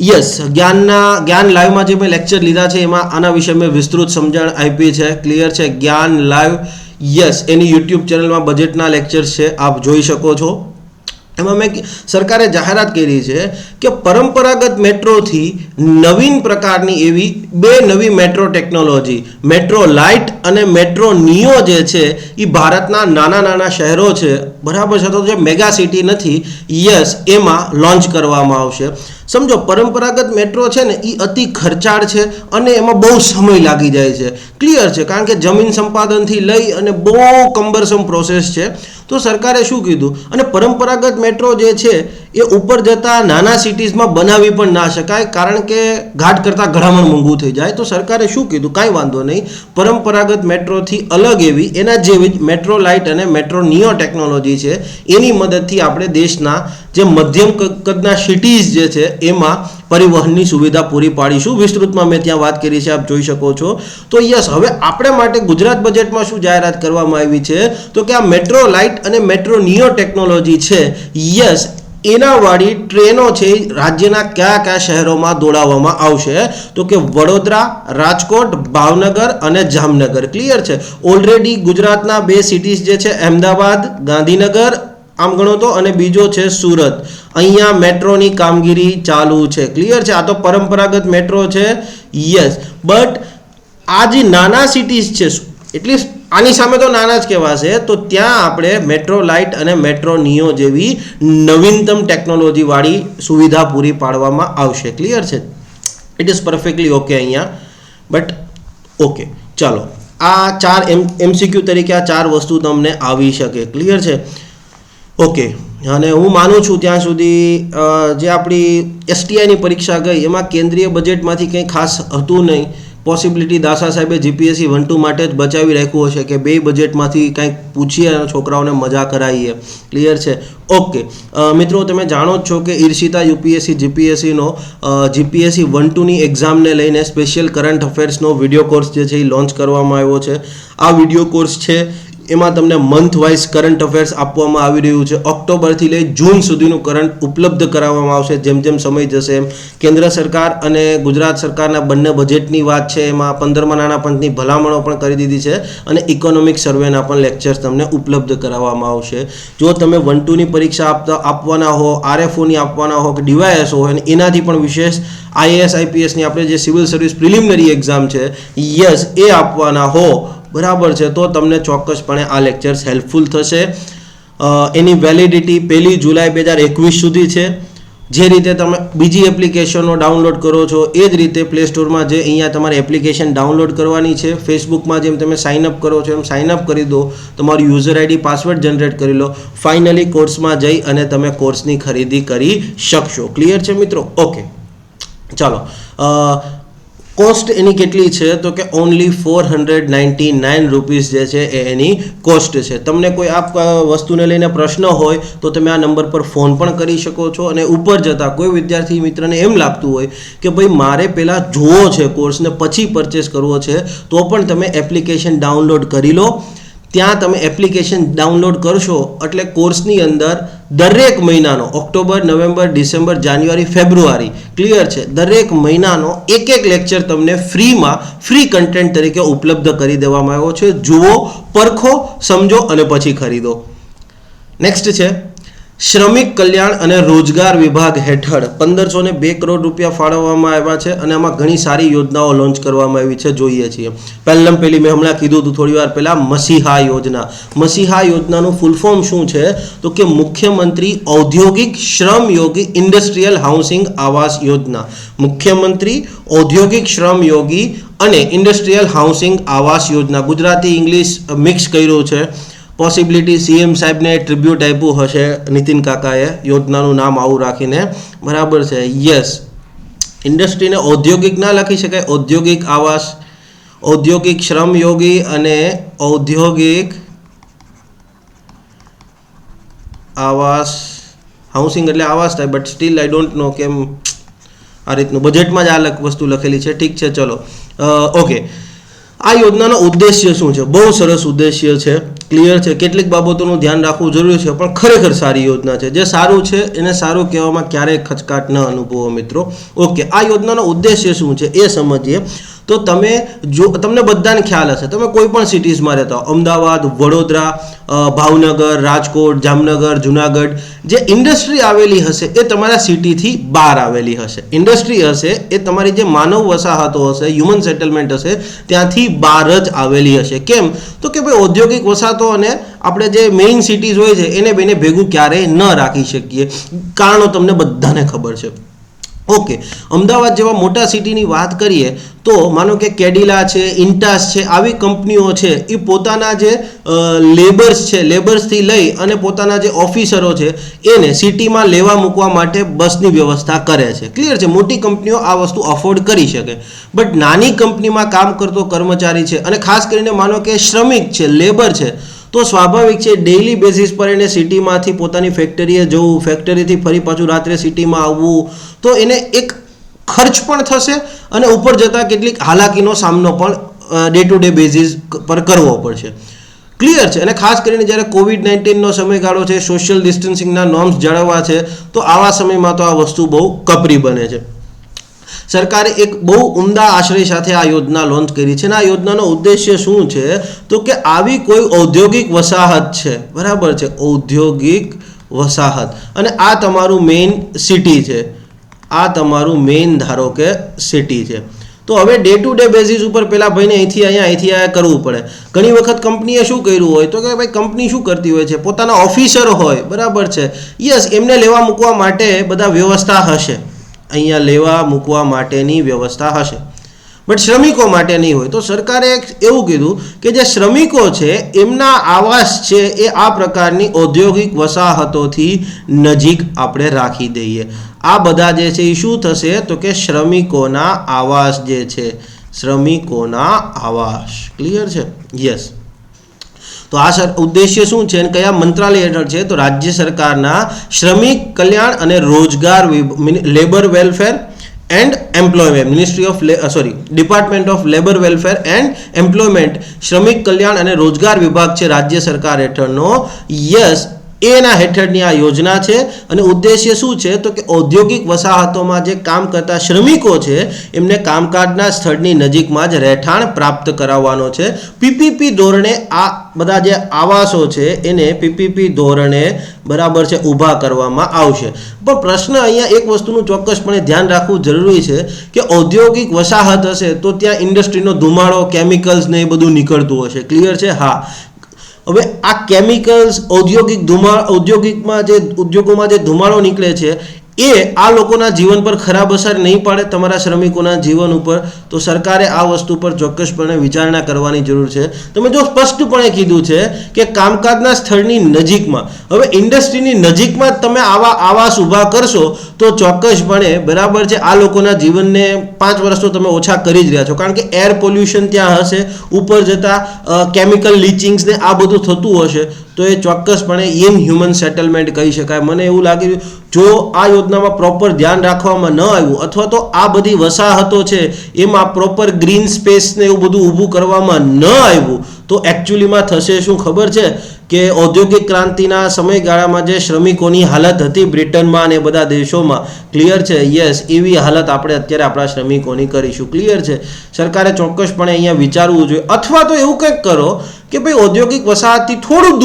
યસ, જ્ઞાન લાઈવમાં જે મેં લેક્ચર લીધા છે એમાં આના વિશે મેં વિસ્તૃત સમજણ આપી છે. ક્લિયર છે? જ્ઞાન લાઈવ, યસ, એની યુટ્યુબ ચેનલમાં બજેટના લેક્ચર્સ છે, આપ જોઈ શકો છો. એમાં મેં સરકારે જાહેરાત કરી છે કે પરંપરાગત મેટ્રોથી નવીન પ્રકારની એવી 2 નવી મેટ્રો ટેકનોલોજી, મેટ્રો લાઇટ અને મેટ્રો નિયો જે છે એ ભારતના નાના શહેરો છે, બરાબર છે, તો જે મેગા સિટી નથી, યસ, એમાં લોન્ચ કરવામાં આવશે. સમજો, પરંપરાગત મેટ્રો છે ને એ અતિ ખર્ચાળ છે અને એમાં બહુ સમય લાગી જાય છે. ક્લિયર છે? કારણ કે જમીન સંપાદનથી લઈ અને બહુ કમ્બરસમ પ્રોસેસ છે. તો સરકારે શું કીધું, અને પરંપરાગત મેટ્રો જે છે એ ઉપર જતા નાના સિટીઝમાં બનાવી પણ ના શકાય, કારણ કે ઘાટ કરતાં ઘણામણ મોંઘું થઈ જાય. તો સરકારે શું કીધું, કાંઈ વાંધો નહીં, પરંપરાગત મેટ્રોથી અલગ એવી એના જેવી જ મેટ્રો લાઇટ અને મેટ્રો નિયો ટેકનોલોજી છે, એની મદદથી આપણે દેશના જે મધ્યમ કદના સિટીઝ જે છે એમાં પરિવહનની સુવિધા પૂરી પાડીશું. વિસ્તૃતમાં મેં ત્યાં વાત કરી છે, આપ જોઈ શકો છો. તો યસ, હવે આપણે માટે ગુજરાત બજેટમાં શું જાહેરાત કરવામાં આવી છે, તો કે આ મેટ્રો લાઇટ અને મેટ્રો નિયો ટેકનોલોજી છે, યસ, એના વાળી ટ્રેનો છે રાજ્યના કયા કયા શહેરોમાં દોડાવવામાં આવશે, તો કે વડોદરા, રાજકોટ, ભાવનગર અને જામનગર. ક્લિયર છે. ઓલરેડી ગુજરાતના 2 સિટીઝ જે છે અમદાવાદ, ગાંધીનગર આમ ગણો તો, અને બીજો છે સુરત, અહીંયા મેટ્રોની કામગીરી ચાલુ છે. ક્લિયર છે. આ તો પરંપરાગત મેટ્રો છે, યસ. બટ આ જે નાના સિટીઝ છે, એટલીસ્ટ આની સામે તો નાના જ કહેવાશે, તો ત્યાં આપણે મેટ્રો લાઇટ અને મેટ્રો નિયો જેવી નવીનતમ ટેકનોલોજી વાળી સુવિધા પૂરી પાડવામાં આવશે. ક્લિયર છે. ઇટ ઇઝ પરફેક્ટલી ઓકે અહીંયા. બટ ઓકે, ચાલો, આ 4 MCQ તરીકે આ 4 વસ્તુ તમને આવી શકે. ક્લિયર છે. ઓકે, અને હું માનું છું ત્યાં સુધી જે આપણી STIની પરીક્ષા ગઈ એમાં કેન્દ્રીય બજેટમાંથી કંઈ ખાસ હતું નહીં. પોસિબિલિટી દાસા સાહેબે GPSC 1-2 માટે જ બચાવી રાખ્યું હશે કે 2 બજેટમાંથી કંઈક પૂછીએ અને છોકરાઓને મજા કરાવીએ. ક્લિયર છે. ઓકે મિત્રો, તમે જાણો જ છો કે ઈર્ષિતા UPSC GPSCનો GPSC 1-2ની એક્ઝામને લઈને સ્પેશિયલ કરંટ અફેર્સનો વિડીયો કોર્સ જે છે એ લોન્ચ કરવામાં આવ્યો છે. આ વિડીયો કોર્સ છે એમાં તમને મંથ વાઇઝ કરંટ અફેર્સ આપવામાં આવી રહ્યું છે. ઓક્ટોબરથી લઈ જૂન સુધીનું કરંટ ઉપલબ્ધ કરાવવામાં આવશે. જેમ જેમ સમય જશે એમ કેન્દ્ર સરકાર અને ગુજરાત સરકારના બંને બજેટની વાત છે, એમાં 15મા નાણાં પંચની ભલામણો પણ કરી દીધી છે, અને ઇકોનોમિક સર્વેના પણ લેક્ચર્સ તમને ઉપલબ્ધ કરાવવામાં આવશે. જો તમે 1-2ની પરીક્ષા આપવાના હો, RFOની આપવાના હો કે DYSO હોય, અને એનાથી પણ વિશેષ IAS IPSની આપણે જે સિવિલ સર્વિસ પ્રિલિમિનરી એક્ઝામ છે, યસ, એ આપવાના હો, બરાબર છે, તો તમને ચોક્કસપણે આ લેક્ચર્સ હેલ્પફુલ થશે. એની વેલિડિટી 1 જુલાઈ 2021 સુધી છે. જે રીતે તમે બીજી એપ્લિકેશનો ડાઉનલોડ કરો છો એ જ રીતે પ્લે સ્ટોરમાં જે અહીંયા તમારે એપ્લિકેશન ડાઉનલોડ કરવાની છે. ફેસબુકમાં જેમ તમે સાઇનઅપ કરો છો એમ સાઇનઅપ કરી દો, તમારું યુઝર ID પાસવર્ડ જનરેટ કરી લો, ફાઇનલી કોર્સમાં જઈ અને તમે કોર્સની ખરીદી કરી શકશો. ક્લિયર છે મિત્રો? ઓકે, ચાલો. કોસ્ટ એની કેટલી છે, તો કે ઓનલી 499 રૂપીસ જે છે એ એની કોસ્ટ છે. તમને કોઈ આ વસ્તુને લઈને પ્રશ્ન હોય તો તમે આ નંબર પર ફોન પણ કરી શકો છો. અને ઉપર જતાં કોઈ વિદ્યાર્થી મિત્રને એમ લાગતું હોય કે ભાઈ મારે પહેલાં જોવો છે કોર્સને પછી પરચેસ કરવો છે, તો પણ તમે એપ્લિકેશન ડાઉનલોડ કરી લો. ત્યાં તમે એપ્લિકેશન ડાઉનલોડ કરશો એટલે કોર્સની અંદર દરેક મહિનાનો ઓક્ટોબર, નવેમ્બર, ડિસેમ્બર, જાન્યુઆરી, ફેબ્રુઆરી, ક્લિયર છે, દરેક મહિનાનો એક લેક્ચર તમને ફ્રીમાં ફ્રી કન્ટેન્ટ તરીકે ઉપલબ્ધ કરી દેવામાં આવ્યો છે. જુઓ, પરખો, સમજો અને પછી ખરીદો. નેક્સ્ટ છે શ્રમિક કલ્યાણ અને રોજગાર વિભાગ હેઠળ 1502 કરોડ રૂપિયા ફાળવવામાં આવ્યા છે, અને આમાં ઘણી સારી યોજનાઓ લોન્ચ કરવામાં આવી છે. જોઈએ છીએ. પહેલી મેં હમણાં કીધું હતું થોડી વાર પહેલાં, મસીહા યોજના. મસીહા યોજનાનું ફૂલ ફોર્મ શું છે, તો કે મુખ્યમંત્રી ઔદ્યોગિક શ્રમ યોગી ઇન્ડસ્ટ્રીયલ હાઉસિંગ આવાસ યોજના. મુખ્યમંત્રી ઔદ્યોગિક શ્રમ યોગી અને industrial housing Awas Yojana. Gujarati English mix કર્યું છે. પોસિબિલિટી CM સાહેબને ટ્રિબ્યુટ આપ્યું હશે નીતિન કાકાએ યોજનાનું નામ આવું રાખીને, બરાબર છે. યસ, ઇન્ડસ્ટ્રીને ઔદ્યોગિક ના લખી શકાય, ઔદ્યોગિક આવાસ, ઔદ્યોગિક શ્રમ યોગી અને ઔદ્યોગિક આવાસ. હાઉસિંગ એટલે આવાસ થાય, but still I don't know કેમ આ રીતનું બજેટમાં જ આ વસ્તુ લખેલી છે. ઠીક છે, ચલો. ઓકે, આ યોજનાનો ઉદ્દેશ્ય શું છે? બહુ સરસ ઉદ્દેશ્ય છે. ક્લિયર છે. કેટલીક બાબતોનું ધ્યાન રાખવું જરૂરી છે, પણ ખરેખર સારી યોજના છે. જે સારું છે એને સારું કહેવામાં ક્યારેય ખચકાટ ન અનુભવો મિત્રો. ઓકે, આ યોજનાનો ઉદ્દેશ્ય શું છે એ સમજીએ. તો તમને બધાને ખ્યાલ હશે, તમે કોઈ પણ સિટીઝમાં રહેતા હો, અમદાવાદ, વડોદરા, ભાવનગર, રાજકોટ, જામનગર, જુનાગઢ, જે ઇન્ડસ્ટ્રી આવેલી હશે એ તમારા સિટીથી બહાર આવેલી હશે. ઇન્ડસ્ટ્રી હશે એ તમારી જે માનવ વસાહતો હશે, હ્યુમન સેટલમેન્ટ હશે, ત્યાંથી બહાર જ આવેલી હશે. કેમ? તો કે ભાઈ ઔદ્યોગિક વસાહતો અને આપણે જે મેઇન સિટીઝ હોય છે એને બેને ભેગું ક્યારેય ન રાખી શકીએ. કારણો તમને બધાને ખબર છે. ઓકે, અમદાવાદ જેવા મોટા સિટીની વાત કરીએ તો માનો કે કેડિલા છે, ઇન્ટાસ છે, આવી કંપનીઓ છે એ પોતાના જે લેબર્સથી લઈ અને પોતાના જે ઓફિસરો છે એને સિટીમાં લેવા મૂકવા માટે બસની વ્યવસ્થા કરે છે. ક્લિયર છે? મોટી કંપનીઓ આ વસ્તુ અફોર્ડ કરી શકે, બટ નાની કંપનીમાં કામ કરતો કર્મચારી છે અને ખાસ કરીને માનો કે શ્રમિક છે, લેબર છે, તો સ્વાભાવિક છે ડેઇલી બેઝિસ પર એને સિટીમાંથી પોતાની ફેક્ટરીએ જવું, ફેક્ટરીથી ફરી પાછું રાત્રે સિટીમાં આવવું, તો એને એક ખર્ચ પણ થશે અને ઉપર જતાં કેટલીક હાલાકીનો સામનો પણ ડે ટુ ડે બેઝિસ પર કરવો પડશે. ક્લિયર છે? અને ખાસ કરીને જ્યારે COVID-19નો સમયગાળો છે, સોશિયલ ડિસ્ટન્સિંગના નોર્મ્સ જાળવવા છે, તો આવા સમયમાં તો આ વસ્તુ બહુ કપરી બને છે. સરકારે એક બહુ ઉમદા આશ્રય સાથે આ યોજના લોન્ચ કરી છે અને આ યોજનાનો ઉદ્દેશ્ય શું છે તો કે આવી કોઈ ઔદ્યોગિક વસાહત છે, બરાબર છે, ઔદ્યોગિક વસાહત, અને આ તમારું મેઇન સિટી છે, આ તમારું મેઇન ધારો કે સિટી છે, તો હવે ડે ટુ ડે બેઝિસ ઉપર પેલા ભાઈને અહીંથી અહીંયા કરવું પડે. ઘણી વખત કંપનીએ શું કર્યું હોય તો કે ભાઈ કંપની શું કરતી હોય છે, પોતાના ઓફિસર હોય, બરાબર છે, યસ, એમને લેવા મૂકવા માટે બધા વ્યવસ્થા હશે, અહીંયા લેવા મૂકવા માટેની વ્યવસ્થા હશે, બટ શ્રમિકો માટે નહીં હોય. તો સરકારે એવું કીધું કે જે શ્રમિકો છે એમના આવાસ છે એ આ પ્રકારની ઔદ્યોગિક વસાહતોથી નજીક આપણે રાખી દઈએ. આ બધા જે છે એ શું થશે તો કે શ્રમિકોના આવાસ જે છે, શ્રમિકોના આવાસ. ક્લિયર છે? યસ. તો આ ઉદ્દેશ્ય શું છે અને કયા મંત્રાલય હેઠળ છે તો રાજ્ય સરકારના શ્રમિક કલ્યાણ અને રોજગાર labour welfare and employment, ministry of department of labour welfare and employment, શ્રમિક કલ્યાણ અને રોજગાર વિભાગ છે રાજ્ય સરકાર હેઠળનો. યસ, એના હેઠળની આ યોજના છે અને ઉદ્દેશ્ય શું છે તો કે ઔદ્યોગિક વસાહતોમાં જે કામ કરતા શ્રમિકો છે એમને કામકાજના સ્થળની નજીકમાં જ રહેઠાણ પ્રાપ્ત કરાવવાનો છે. પીપીપી ધોરણે આ બધા જે આવાસો છે એને પીપીપી ધોરણે, બરાબર છે, ઊભા કરવામાં આવશે. પણ પ્રશ્ન અહીંયા એક વસ્તુનું ચોક્કસપણે ધ્યાન રાખવું જરૂરી છે કે ઔદ્યોગિક વસાહત હશે તો ત્યાં ઇન્ડસ્ટ્રીનો ધુમાડો, કેમિકલ્સ ને એ બધું નીકળતું હશે. ક્લિયર છે? હા. હવે આ કેમિકલ્સ, ઉદ્યોગોમાં જે ધુમાડો નીકળે છે એ આ લોકોના જીવન પર ખરાબ અસર નહીં પાડે, તમારા શ્રમિકોના જીવન ઉપર? તો સરકારે આ વસ્તુ પર ચોક્કસપણે વિચારણા કરવાની જરૂર છે. તમે જો સ્પષ્ટપણે કીધું છે કે કામકાજના સ્થળની નજીકમાં, હવે ઇન્ડસ્ટ્રીની નજીકમાં જ તમે આવા આવાસ ઊભા કરશો તો ચોક્કસપણે, બરાબર છે, આ લોકોના જીવનને 5 વર્ષ તો તમે ઓછા કરી જ રહ્યા છો, કારણ કે એર પોલ્યુશન ત્યાં હશે, ઉપર જતાં કેમિકલ લીચિંગ્સ ને આ બધું થતું હશે, તો એ ચોક્કસપણે ઇનહ્યુમન સેટલમેન્ટ કહી શકાય. મને એવું લાગે જો આ યોજનામાં પ્રોપર ધ્યાન રાખવામાં ન આવ્યું અથવા તો આ બધી વસાહતો છે એમાં પ્રોપર ગ્રીન સ્પેસ ને એવું બધું ઊભું કરવામાં ન આવ્યું તો એકચ્યુઅલીમાં થશે શું ખબર છે કે ઔદ્યોગિક ક્રાંતિના સમયગાળામાં જે શ્રમિકોની હાલત હતી બ્રિટનમાં અને બધા દેશોમાં, ક્લિયર છે, યસ, એવી હાલત આપણે અત્યારે આપણા શ્રમિકોની કરીશું. ક્લિયર છે? સરકારે ચોક્કસપણે અહીંયા વિચારવું જોઈએ, અથવા તો એવું કંઈક કરો કે ભાઈ ઔદ્યોગિક વસાહતથી થોડું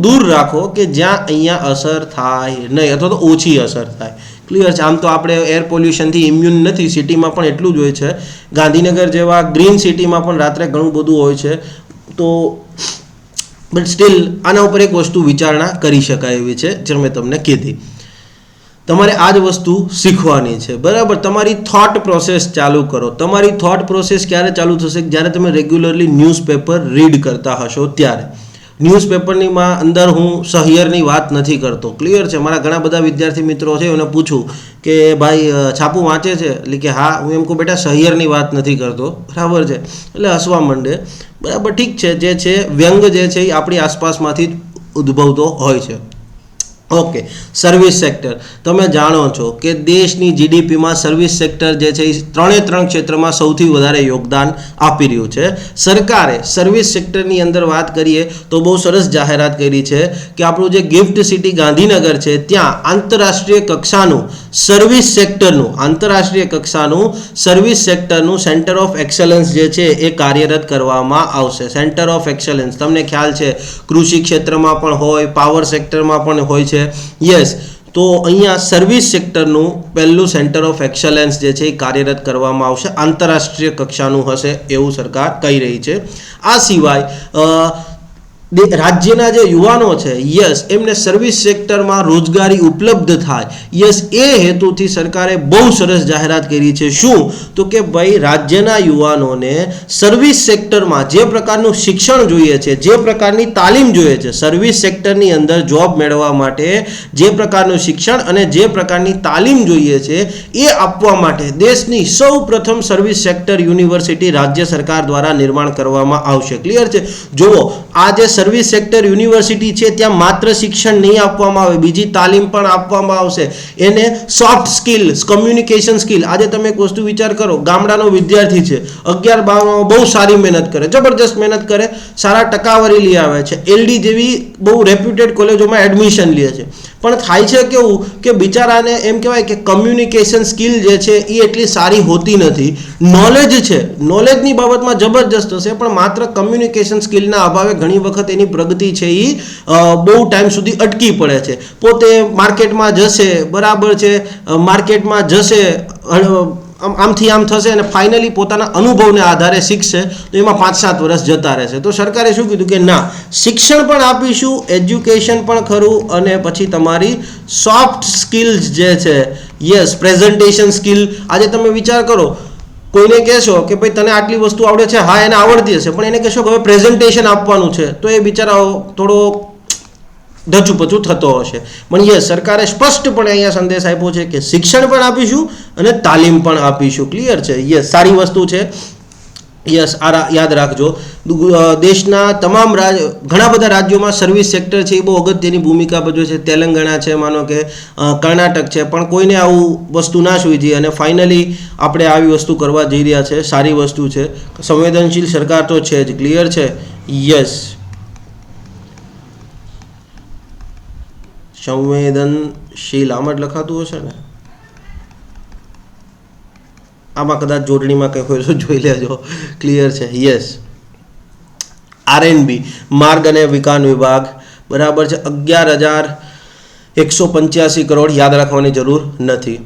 દૂર રાખો કે જ્યાં અહીંયા અસર થાય નહીં અથવા તો ઓછી અસર થાય. ક્લિયર છે? આમ તો આપણે એર પોલ્યુશનથી ઇમ્યુન નથી, સિટીમાં પણ એટલું જ હોય છે, ગાંધીનગર જેવા ગ્રીન સિટીમાં પણ રાત્રે ઘણું બધું હોય છે, તો બટ સ્ટીલ આના ઉપર એક વસ્તુ વિચારણા કરી શકાય એવી છે જે મેં તમને કીધી. તમારે આ જ વસ્તુ શીખવાની છે, બરાબર? તમારી થોટ પ્રોસેસ ચાલુ કરો. તમારી થોટ પ્રોસેસ ક્યારે ચાલુ થશે? જ્યારે તમે રેગ્યુલરલી ન્યૂઝપેપર રીડ કરતા હશો ત્યારે. ન્યૂઝપેપરની અંદર હું શહેરની વાત નથી કરતો. ક્લિયર છે? મારા ઘણા બધા વિદ્યાર્થી મિત્રો છે, એને પૂછું કે ભાઈ છાપું વાંચે છે, એટલે કે હા. હું એમ કહું બેટા શહેરની વાત નથી કરતો, બરાબર છે, એટલે હસવા માંડે. બરાબર, ઠીક છે, જે છે વ્યંગ જે છે એ આપણી આસપાસમાંથી જ ઉદ્ભવતો હોય છે. Okay, service sector. તમે જાણો છો કે દેશની જીડીપીમાં સર્વિસ સેક્ટર જે છે એ 3 ક્ષેત્રમાં સૌથી વધારે યોગદાન આપી રહ્યું છે. સરકારે સર્વિસ સેક્ટરની અંદર વાત કરીએ તો બહુ સરસ જાહેરાત કરી છે કે આપણું જે ગિફ્ટ સિટી ગાંધીનગર છે ત્યાં આંતરરાષ્ટ્રીય કક્ષાનું સર્વિસ સેક્ટરનું સેન્ટર ઓફ એક્સલન્સ જે છે એ કાર્યરત કરવામાં આવશે. સેન્ટર ઓફ એક્સલન્સ તમને ખ્યાલ છે કૃષિ ક્ષેત્રમાં પણ હોય, પાવર સેક્ટરમાં પણ હોય છે. યસ, તો અહીંયા સર્વિસ સેક્ટરનું પહેલું સેન્ટર ઓફ એક્સલન્સ જે છે એ કાર્યરત કરવામાં આવશે, આંતરરાષ્ટ્રીય કક્ષાનું હશે એવું સરકાર કહી રહી છે. આ સિવાય રાજ્યના જે યુવાનો છે યસ એમને સર્વિસ સેક્ટરમાં રોજગારી ઉપલબ્ધ થાય યસ એ હેતુથી સરકારે બહુ સરસ જાહેરાત કરી છે શું તો કે ભાઈ રાજ્યના યુવાનોને સર્વિસ સેક્ટરમાં જે પ્રકારનું શિક્ષણ જોઈએ છે જે પ્રકારની તાલીમ જોઈએ છે સર્વિસ સેક્ટરની અંદર જોબ મેળવવા માટે જે પ્રકારનું શિક્ષણ અને જે પ્રકારની તાલીમ જોઈએ છે એ આપવા માટે દેશની સૌ પ્રથમ સર્વિસ સેક્ટર યુનિવર્સિટી રાજ્ય સરકાર દ્વારા નિર્માણ કરવામાં આવશે ક્લિયર છે જુઓ આ જે સર્વિસ સેક્ટર યુનિવર્સિટી છે ત્યાં માત્ર શિક્ષણ નહીં આપવામાં આવે બીજી તાલીમ પણ આપવામાં આવશે એને સોફ્ટ સ્કિલ કમ્યુનિકેશન સ્કિલ આજે તમે એક વસ્તુ વિચાર કરો ગામડાનો વિદ્યાર્થી છે 11-12 બહુ સારી મહેનત કરે જબરજસ્ત મહેનત કરે સારા ટકાવારી લઈ આવે છે એલડી જેવી બહુ રેપ્યુટેડ કોલેજોમાં એડમિશન લે છે પણ થાય છે કેવું કે બિચારાને એમ કહેવાય કે કમ્યુનિકેશન સ્કિલ જે છે એ એટલી સારી હોતી નથી નોલેજ છે નોલેજની બાબતમાં જબરજસ્ત હશે પણ માત્ર કમ્યુનિકેશન સ્કિલના અભાવે ઘણી વખત એની પ્રગતિ છે એ બહુ ટાઈમ સુધી અટકી પડે છે પોતે માર્કેટમાં જશે બરાબર છે માર્કેટમાં જશે આમથી આમ થશે અને ફાઇનલી પોતાના અનુભવને આધારે શીખશે તો એમાં 5-7 વર્ષ જતા રહેશે તો સરકારે શું કીધું કે ના શિક્ષણ પણ આપીશું એજ્યુકેશન પણ ખરું અને પછી તમારી સોફ્ટ સ્કિલ્સ જે છે યસ પ્રેઝન્ટેશન સ્કિલ આજે તમે વિચાર કરો કોઈને કહેશો કે ભાઈ તને આટલી વસ્તુ આવડે છે હા એને આવડતી હશે પણ એને કહેશો કે હવે પ્રેઝન્ટેશન આપવાનું છે તો એ બિચારાઓ થોડો ધચુપચું થતો હશે પણ યસ સરકારે સ્પષ્ટપણે અહીંયા સંદેશ આપ્યો છે કે શિક્ષણ પણ આપીશું અને તાલીમ પણ આપીશું ક્લિયર છે યસ સારી વસ્તુ છે યસ આ યાદ રાખજો દેશના તમામ ઘણા બધા રાજ્યોમાં સર્વિસ સેક્ટર છે એ બહુ અગત્યની ભૂમિકા ભજવે છે તેલંગાણા છે માનો કે કર્ણાટક છે પણ કોઈને આવું વસ્તુ ના સૂઝી અને ફાઇનલી આપણે આવી વસ્તુ કરવા જઈ રહ્યા છે સારી વસ્તુ છે સંવેદનશીલ સરકાર તો છે જ ક્લિયર છે યસ સંવેદનશીલ આમ જ લખાતું હશે ને આમાં કદાચ જોડણીમાં કંઈ હોય તો જોઈ લેજો ક્લિયર છે યસ આરએનબી માર્ગ અને વિકાસ વિભાગ બરાબર છે 11,185 કરોડ યાદ રાખવાની જરૂર નથી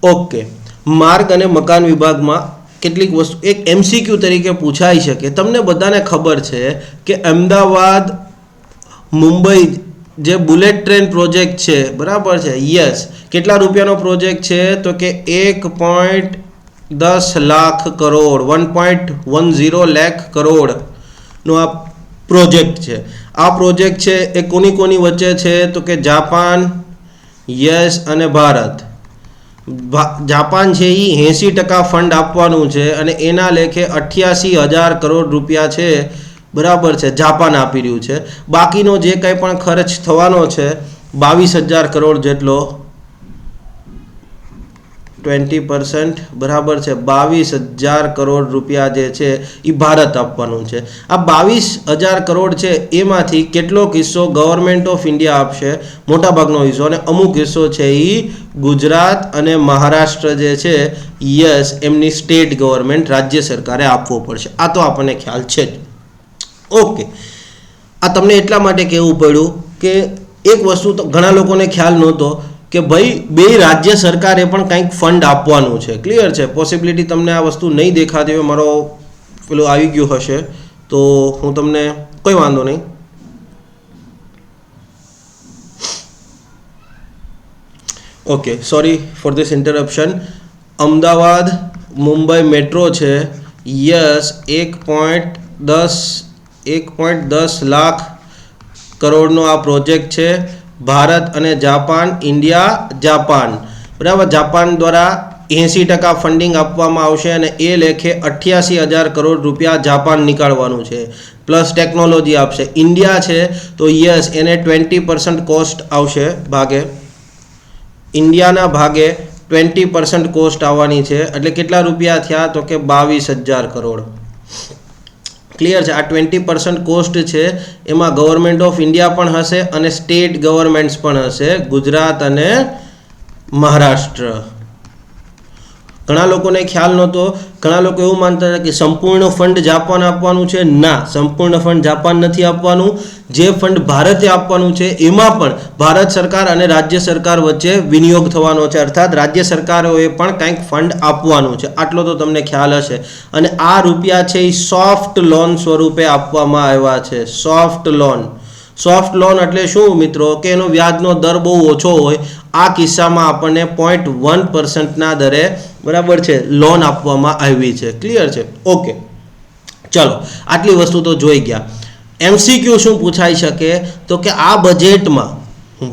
ઓકે માર્ગ અને મકાન વિભાગમાં કેટલીક વસ્તુ એક એમસીક્યુ તરીકે પૂછાઈ શકે તમને બધાને ખબર છે કે અમદાવાદ મુંબઈ જે બુલેટ ટ્રેન પ્રોજેક્ટ છે બરાબર છે યસ કેટલા રૂપિયાનો પ્રોજેક્ટ છે તો કે 1.10 લાખ કરોડ 1.10 લાખ કરોડનો આ પ્રોજેક્ટ છે આ પ્રોજેક્ટ છે એ કોની વચ્ચે છે તો કે જાપાન યસ અને ભારત જાપાન છે એ 80% ફંડ આપવાનું છે અને એના લેખે 88,000 કરોડ રૂપિયા છે બરાબર છે જાપાન આપી રહ્યું છે બાકીનો જે કંઈ પણ ખર્ચ થવાનો છે 22,000 કરોડ જેટલો 20% બરાબર છે 22,000 કરોડ રૂપિયા જે છે એ ભારત આપવાનું છે આ 22,000 કરોડ છે એમાંથી કેટલો હિસ્સો ગવર્મેન્ટ ઓફ ઇન્ડિયા આપશે મોટાભાગનો હિસ્સો અને અમુક હિસ્સો છે એ ગુજરાત અને મહારાષ્ટ્ર જે છે યસ એમની સ્ટેટ ગવર્મેન્ટ રાજ્ય સરકારે આપવો પડશે આ તો આપણને ખ્યાલ છે જ ઓકે આ તમને એટલા માટે કહેવું પડ્યું કે એક વસ્તુ તો ઘણા લોકોને ખ્યાલ નહોતો કે ભાઈ બે રાજ્ય સરકારે પણ કંઈક ફંડ આપવાનું છે ક્લિયર છે પોસિબિલિટી તમને આ વસ્તુ નહીં દેખાતી હોય મારો પેલું આવી ગયું હશે તો હું તમને કોઈ વાંધો નહીં okay sorry for this interruption Ahmedabad Mumbai metro છે યસ 1.10 લાખ કરોડનો આ પ્રોજેક્ટ છે ભારત અને જાપાન ઇન્ડિયા જાપાન બરાબર જાપાન દ્વારા 80% ફંડિંગ આપવામાં આવશે અને એ લેખે 88,000 કરોડ રૂપિયા જાપાન નીકાળવાનું છે પ્લસ ટેકનોલોજી આપશે ઇન્ડિયા છે તો યસ એને 20% કોસ્ટ આવશે ભાગે ઇન્ડિયાના ભાગે 20% કોસ્ટ આવવાની છે એટલે કેટલા રૂપિયા થયા તો કે 22,000 કરોડ ક્લિયર છે આ 20% કોસ્ટ છે એમાં ગવર્મેન્ટ ઓફ ઇન્ડિયા પણ હશે અને સ્ટેટ ગવર્મેન્ટ્સ પણ હશે ગુજરાત અને મહારાષ્ટ્ર ઘણા લોકોને ખ્યાલ નહોતો, ઘણા લોકો એવું માનતા હતા કે સંપૂર્ણ ફંડ જાપાન આપવાનું છે. ના, સંપૂર્ણ ફંડ જાપાન નથી આપવાનું. જે ફંડ ભારતે આપવાનું છે એમાં પણ ભારત સરકાર અને રાજ્ય સરકાર વચ્ચે વિનિયોગ થવાનો છે, અર્થાત રાજ્ય સરકારોએ પણ કંઈક ફંડ આપવાનું છે. આટલો તો તમને ખ્યાલ હશે. અને આ રૂપિયા છે એ સોફ્ટ લોન સ્વરૂપે આપવામાં આવ્યા છે. Soft loan. સોફ્ટ લોન એટલે શું મિત્રો? કે એનો વ્યાજનો દર બહુ ઓછો હોય. આ કિસ્સામાં આપણને 0.1% દરે બરાબર છે લોન આપવામાં આવી છે. ક્લિયર છે? ઓકે, ચલો આટલી વસ્તુ તો જોઈ ગયા. MCQ શું પૂછાઈ શકે? તો કે આ બજેટમાં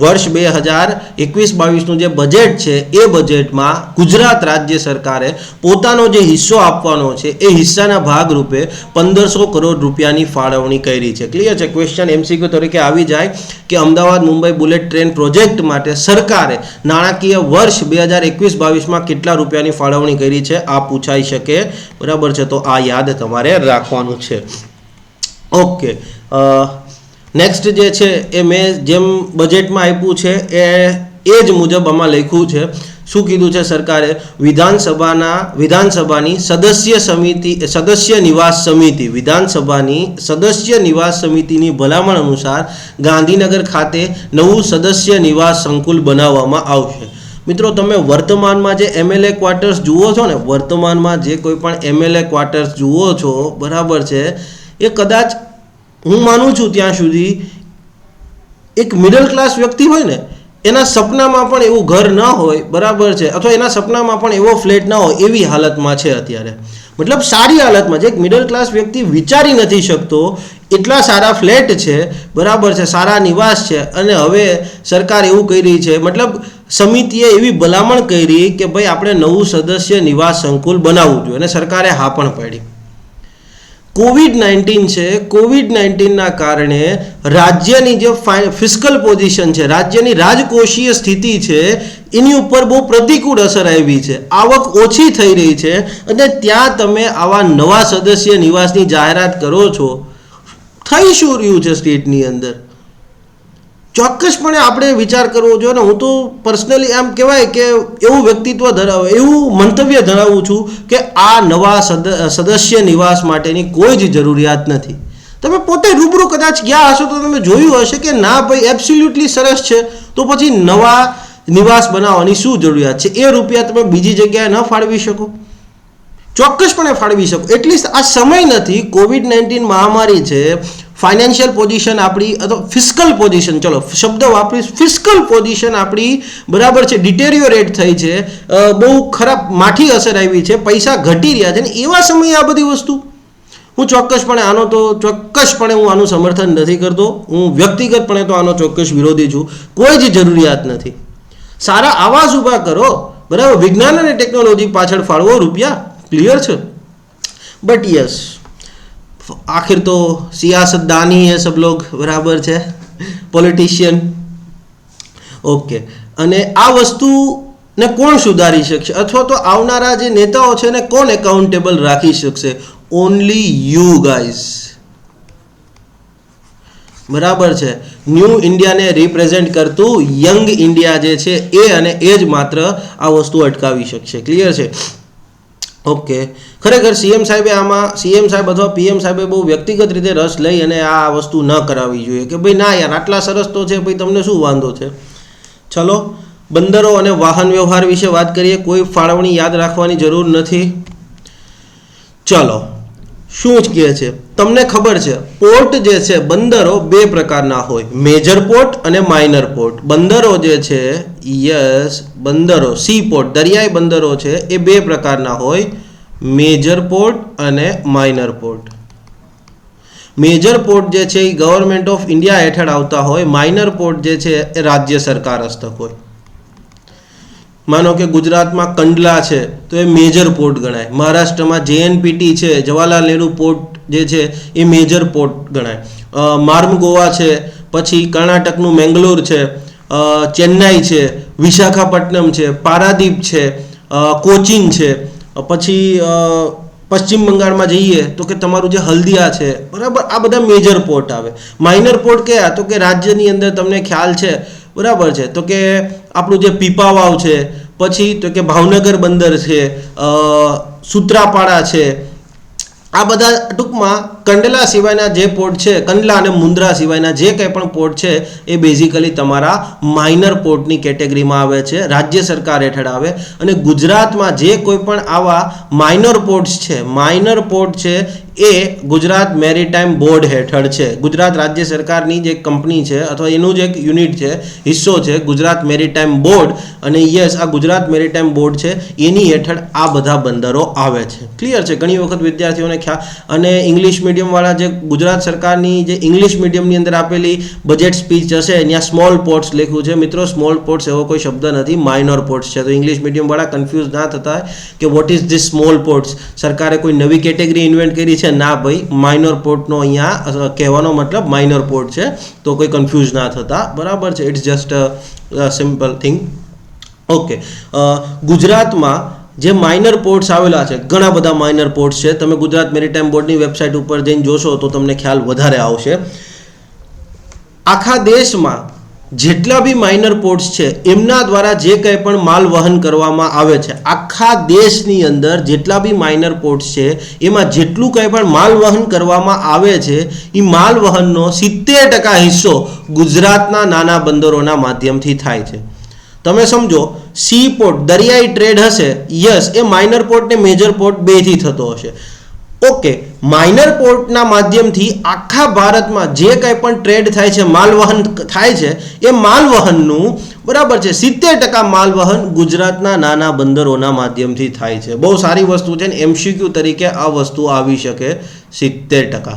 વર્ષ 2021-22નું જે બજેટ છે એ બજેટમાં ગુજરાત રાજ્ય સરકારે પોતાનો જે હિસ્સો આપવાનો છે એ હિસ્સાના ભાગરૂપે 1500 કરોડ રૂપિયાની ફાળવણી કરી છે. ક્લિયર છે? ક્વેશ્ચન MCQ તરીકે આવી જાય કે Ahmedabad Mumbai bullet train project માટે સરકારે નાણાકીય વર્ષ 2021-22માં કેટલા રૂપિયાની ફાળવણી કરી છે, આ પૂછાઈ શકે. બરાબર છે? તો આ યાદ તમારે રાખવાનું છે. ઓકે, નેક્સ્ટ જે છે એ મેં જેમ બજેટમાં આપ્યું છે એ જ મુજબ આમાં લખ્યું છે. શું કીધું છે સરકારે? વિધાનસભાની સદસ્ય નિવાસ સમિતિ વિધાનસભાની સદસ્ય નિવાસ સમિતિની ભલામણ અનુસાર ગાંધીનગર ખાતે નવું સદસ્ય નિવાસ સંકુલ બનાવવામાં આવશે. મિત્રો, તમે વર્તમાનમાં જે MLA ક્વાર્ટર્સ જુઓ છો ને, વર્તમાનમાં જે કોઈ પણ MLA ક્વાર્ટર્સ જુઓ છો, બરાબર છે, એ કદાચ હું માનું છું ત્યાં સુધી એક મિડલ ક્લાસ વ્યક્તિ હોય ને એના સપનામાં પણ એવું ઘર ન હોય, બરાબર છે, અથવા એના સપનામાં પણ એવો ફ્લેટ ન હોય એવી હાલતમાં છે અત્યારે. મતલબ સારી હાલતમાં, જે એક મિડલ ક્લાસ વ્યક્તિ વિચારી નથી શકતો એટલા સારા ફ્લેટ છે, બરાબર છે, સારા નિવાસ છે. અને હવે સરકાર એવું કહી રહી છે, મતલબ સમિતિએ એવી ભલામણ કરી કે ભાઈ આપણે નવું સદસ્ય નિવાસ સંકુલ બનાવવું જોઈએ, અને સરકારે હા પણ પાડી. COVID-19 છે, COVID-19ના કારણે રાજ્યની જે ફિસ્કલ પોઝિશન છે, રાજ્યની રાજકોષીય સ્થિતિ છે, એની ઉપર બહુ પ્રતિકૂળ અસર આવી છે. આવક ઓછી થઈ રહી છે, અને ત્યાં તમે આવા નવા સદસ્ય નિવાસની જાહેરાત કરો છો. થઈ શું રહ્યું છે સ્ટેટની અંદર? ચોક્કસપણે આપણે વિચાર કરવો જોઈએ. ને હું તો પર્સનલી એમ કહેવાય કે એવું વ્યક્તિત્વ ધરાવે, એવું મંતવ્ય ધરાવું છું કે આ નવા સદસ્ય નિવાસ માટેની કોઈ જ જરૂરિયાત નથી. તમે પોતે રૂબરૂ કદાચ ગયા હશો તો તમે જોયું હશે કે ના ભાઈ એબ્સોલ્યુટલી સરસ છે, તો પછી નવા નિવાસ બનાવવાની શું જરૂરિયાત છે? એ રૂપિયા તમે બીજી જગ્યાએ ન ફાળવી શકો? ચોક્કસપણે ફાળવી શકો. એટલીસ્ટ આ સમય નથી. COVID-19 મહામારી છે, ફાઇનાન્શિયલ પોઝિશન આપણી, અથવા ફિસ્કલ પોઝિશન, ચલો શબ્દ વાપરીશ, ફિસ્કલ પોઝિશન આપણી, બરાબર છે, ડિટેરિયોરેટ થઈ છે, બહુ ખરાબ માઠી અસર આવી છે, પૈસા ઘટી રહ્યા છે, ને એવા સમયે આ બધી વસ્તુ હું ચોક્કસપણે હું આનું સમર્થન નથી કરતો. હું વ્યક્તિગતપણે તો આનો ચોક્કસ વિરોધી છું. કોઈ જ જરૂરિયાત નથી. સારા આવાસ ઊભા કરો, બરાબર, વિજ્ઞાન અને ટેકનોલોજી પાછળ ફાળવો રૂપિયા. ક્લિયર છે? બટ યસ, आखिर तो सियासतदानी है सब लोग, बराबर છે, પોલિટિશિયન. ઓકે, અને આ વસ્તુને કોણ સુધારી શકશે, અથવા તો આવનારા જે નેતાઓ છે ને કોણ એકાઉન્ટેબલ રાખી શકશે? Only you guys. બરાબર છે? ન્યૂ ઇન્ડિયાને રિપ્રેઝેન્ટ કરતું યંગ ઇન્ડિયા જે છે એ જ માત્ર આ વસ્તુ અટકાવી શકશે. ક્લિયર છે? ઓકે, ખરેખર સીએમ સાહેબ અથવા PM સાહેબે બહુ વ્યક્તિગત રીતે રસ લઈ અને આ વસ્તુ ન કરાવવી જોઈએ કે ભાઈ ના યાર આટલા સરસ તો છે, ભાઈ તમને શું વાંધો છે. ચલો, બંદરો અને વાહન વ્યવહાર વિશે વાત કરીએ. કોઈ ફાળવણી યાદ રાખવાની જરૂર નથી. ચલો, શું જ કહે છે તમને ખબર છે? પોર્ટ જે છે, બંદરો બે પ્રકારના હોય, મેજર પોર્ટ અને માઇનર પોર્ટ. બંદરો જે છે, યસ, બંદરો સી પોર્ટ, દરિયાઈ બંદરો છે, એ બે પ્રકારના હોય, મેજર પોર્ટ અને માઇનર પોર્ટ. મેજર પોર્ટ જે છે એ ગવર્મેન્ટ ઓફ ઇન્ડિયા હેઠળ આવતા હોય, માઇનર પોર્ટ જે છે એ રાજ્ય સરકાર હસ્તક હોય. માનો કે ગુજરાતમાં કંડલા છે તો એ મેજર પોર્ટ ગણાય, મહારાષ્ટ્રમાં JNPT છે, જવાહરલાલ નહેરુ પોર્ટ જે છે એ મેજર પોર્ટ ગણાય, માર્મગોવા છે, પછી કર્ણાટકનું મેંગલોર છે, ચેન્નાઈ છે, વિશાખાપટ્ટનમ છે, પારાદીપ છે, કોચીન છે, પછી પશ્ચિમ બંગાળમાં જઈએ તો કે તમારું જે હલ્દિયા છે, બરાબર, આ બધા મેજર પોર્ટ આવે. માઇનર પોર્ટ કયા? તો કે રાજ્યની અંદર તમને ખ્યાલ છે, બરાબર છે, તો કે આપણું જે પીપાવાવ છે, પછી તો કે ભાવનગર બંદર છે, સૂત્રાપાડા છે, આ બધા ટૂંકમાં કંડલા સિવાયના જે પોર્ટ છે, કંડલા અને મુન્દ્રા સિવાયના જે કંઈ પણ પોર્ટ છે એ બેઝિકલી તમારા માઇનર પોર્ટની કેટેગરીમાં આવે છે, રાજ્ય સરકાર હેઠળ આવે. અને ગુજરાતમાં જે કોઈ પણ આવા માઇનર પોર્ટ્સ છે, માઇનર પોર્ટ છે એ ગુજરાત મેરીટાઈમ બોર્ડ હેઠળ છે. ગુજરાત રાજ્ય સરકારની જે કંપની છે અથવા એનું જે એક યુનિટ છે, હિસ્સો છે ગુજરાત મેરીટાઈમ બોર્ડ. અને યસ, આ ગુજરાત મેરીટાઈમ બોર્ડ છે એની હેઠળ આ બધા બંદરો આવે છે. ક્લિયર છે? ઘણી વખત વિદ્યાર્થીઓને અને ઇંગ્લિશ મીડિયમવાળા જે ગુજરાત સરકારની જે ઇંગ્લિશ મીડિયમની અંદર આપેલી બજેટ સ્પીચ હશે ત્યાં સ્મોલ પોર્ટ્સ લખ્યું છે. મિત્રો, સ્મોલ પોર્ટ્સ એવો કોઈ શબ્દ નથી, માઇનોર પોર્ટ્સ છે. તો ઇંગ્લિશ મીડિયમવાળા કન્ફ્યુઝ ના થતા કે what is this small ports, સરકારે કોઈ નવી કેટેગરી ઇન્વેન્ટ કરી છે? ના ભાઈ, માઇનોર પોર્ટનો અહીંયા કહેવાનો મતલબ માઇનોર પોર્ટ છે. તો કોઈ કન્ફ્યુઝ ના થતા, બરાબર છે? It's just a simple thing. Okay, ગુજરાતમાં જે માઇનર પોર્ટ્સ આવેલા છે, ઘણા બધા માઇનર પોર્ટ્સ છે. તમે ગુજરાત મેરીટાઈમ બોર્ડની વેબસાઇટ ઉપર જઈને જોશો તો તમને ખ્યાલ વધારે આવશે. આખા દેશમાં જેટલા બી માઇનર પોર્ટ્સ છે એમના દ્વારા જે કંઈ પણ માલ વહન કરવામાં આવે છે, આખા દેશની અંદર જેટલા બી માઇનર પોર્ટ્સ છે એમાં જેટલું કંઈ પણ માલ વહન કરવામાં આવે છે એ માલ વહનનો 70% હિસ્સો ગુજરાતના નાના બંદરોના માધ્યમથી થાય છે. તમે સમજો, સી પોર્ટ, દરિયાઈ ટ્રેડ હશે, યસ, એ માઇનર પોર્ટ ને મેજર પોર્ટ બેથી થતો હશે. ઓકે, માઇનર પોર્ટના માધ્યમથી આખા ભારતમાં જે કંઈ પણ ટ્રેડ થાય છે, માલવહન થાય છે, એ માલવહનનું બરાબર છે 70% માલવહન ગુજરાતના નાના બંદરોના માધ્યમથી થાય છે. બહુ સારી વસ્તુ છે ને, એમસીક્યુ તરીકે આ વસ્તુ આવી શકે, 70%.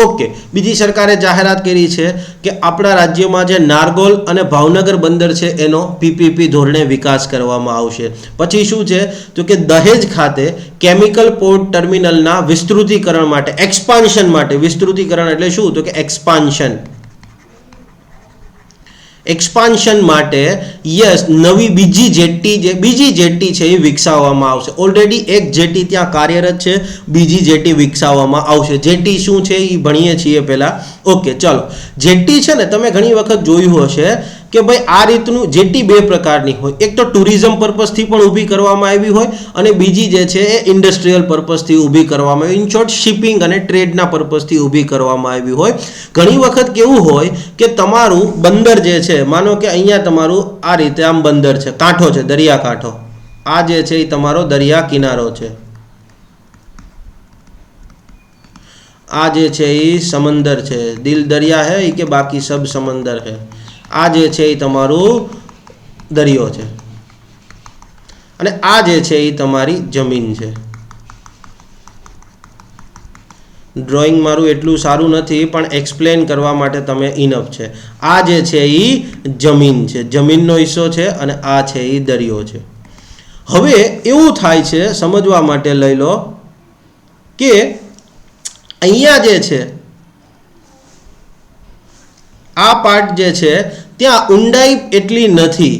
ઓકે, બીજી સરકારે જાહેરાત કરી છે કે આપણા રાજ્યમાં જે નારગોલ અને ભાવનગર બંદર છે એનો પીપીપી ધોરણે વિકાસ કરવામાં આવશે. પછી શું છે તો કે દહેજ ખાતે કેમિકલ પોર્ટ ટર્મિનલના વિસ્તૃતિકરણ માટે, એક્સપાન્શન માટે, વિસ્તૃતિકરણ એટલે શું તો કે એક્સપાન્શન માટે યસ, નવી બીજી જેટ્ટી છે એ વિકસાવવામાં આવશે. ઓલરેડી એક જેટ્ટી ત્યાં કાર્યરત છે, બીજી જેટ્ટી વિકસાવવામાં આવશે. જેટ્ટી શું છે એ ભણીએ છીએ પહેલા. ઓકે, ચલો. જેટ્ટી છે ને, તમે ઘણી વખત જોયું હશે કે ભાઈ આ રીતનું જેટ્ટી બે પ્રકારની હોય. એક તો ટુરિઝમ પર્પઝથી પણ ઊભી કરવામાં આવી હોય અને બીજી જે છે એ ઇન્ડસ્ટ્રીયલ પર્પઝથી ઊભી કરવામાં આવી. ઇન શોર્ટ, શિપિંગ અને ટ્રેડના પર્પઝથી ઊભી કરવામાં આવી હોય. ઘણી વખત કેવું હોય કે તમારું બંદર જે છે, માનો કે અહીંયા તમારું આ રીતે આમ બંદર છે, કાંઠો છે, દરિયા કાંઠો, આ જે છે એ તમારો દરિયા કિનારો છે, આ જે છે એ સમંદર છે, દિલ દરિયા હૈ કે બાકી સબ સમંદર હૈ. આ જે છે એ તમારું દરિયો છે અને આ જે છે એ તમારી જમીન છે. ડ્રોઈંગ મારું એટલું સારું નથી પણ એક્સપ્લેન કરવા માટે તમે ઇનફ છે. આ જે છે એ જમીન છે, જમીનનો હિસ્સો છે અને આ છે એ દરિયો છે. હવે એવું થાય છે, સમજવા માટે લઈ લો કે અહીંયા જે છે આ પાર્ટ જે છે ત્યાં ઊંડાઈ એટલી નથી,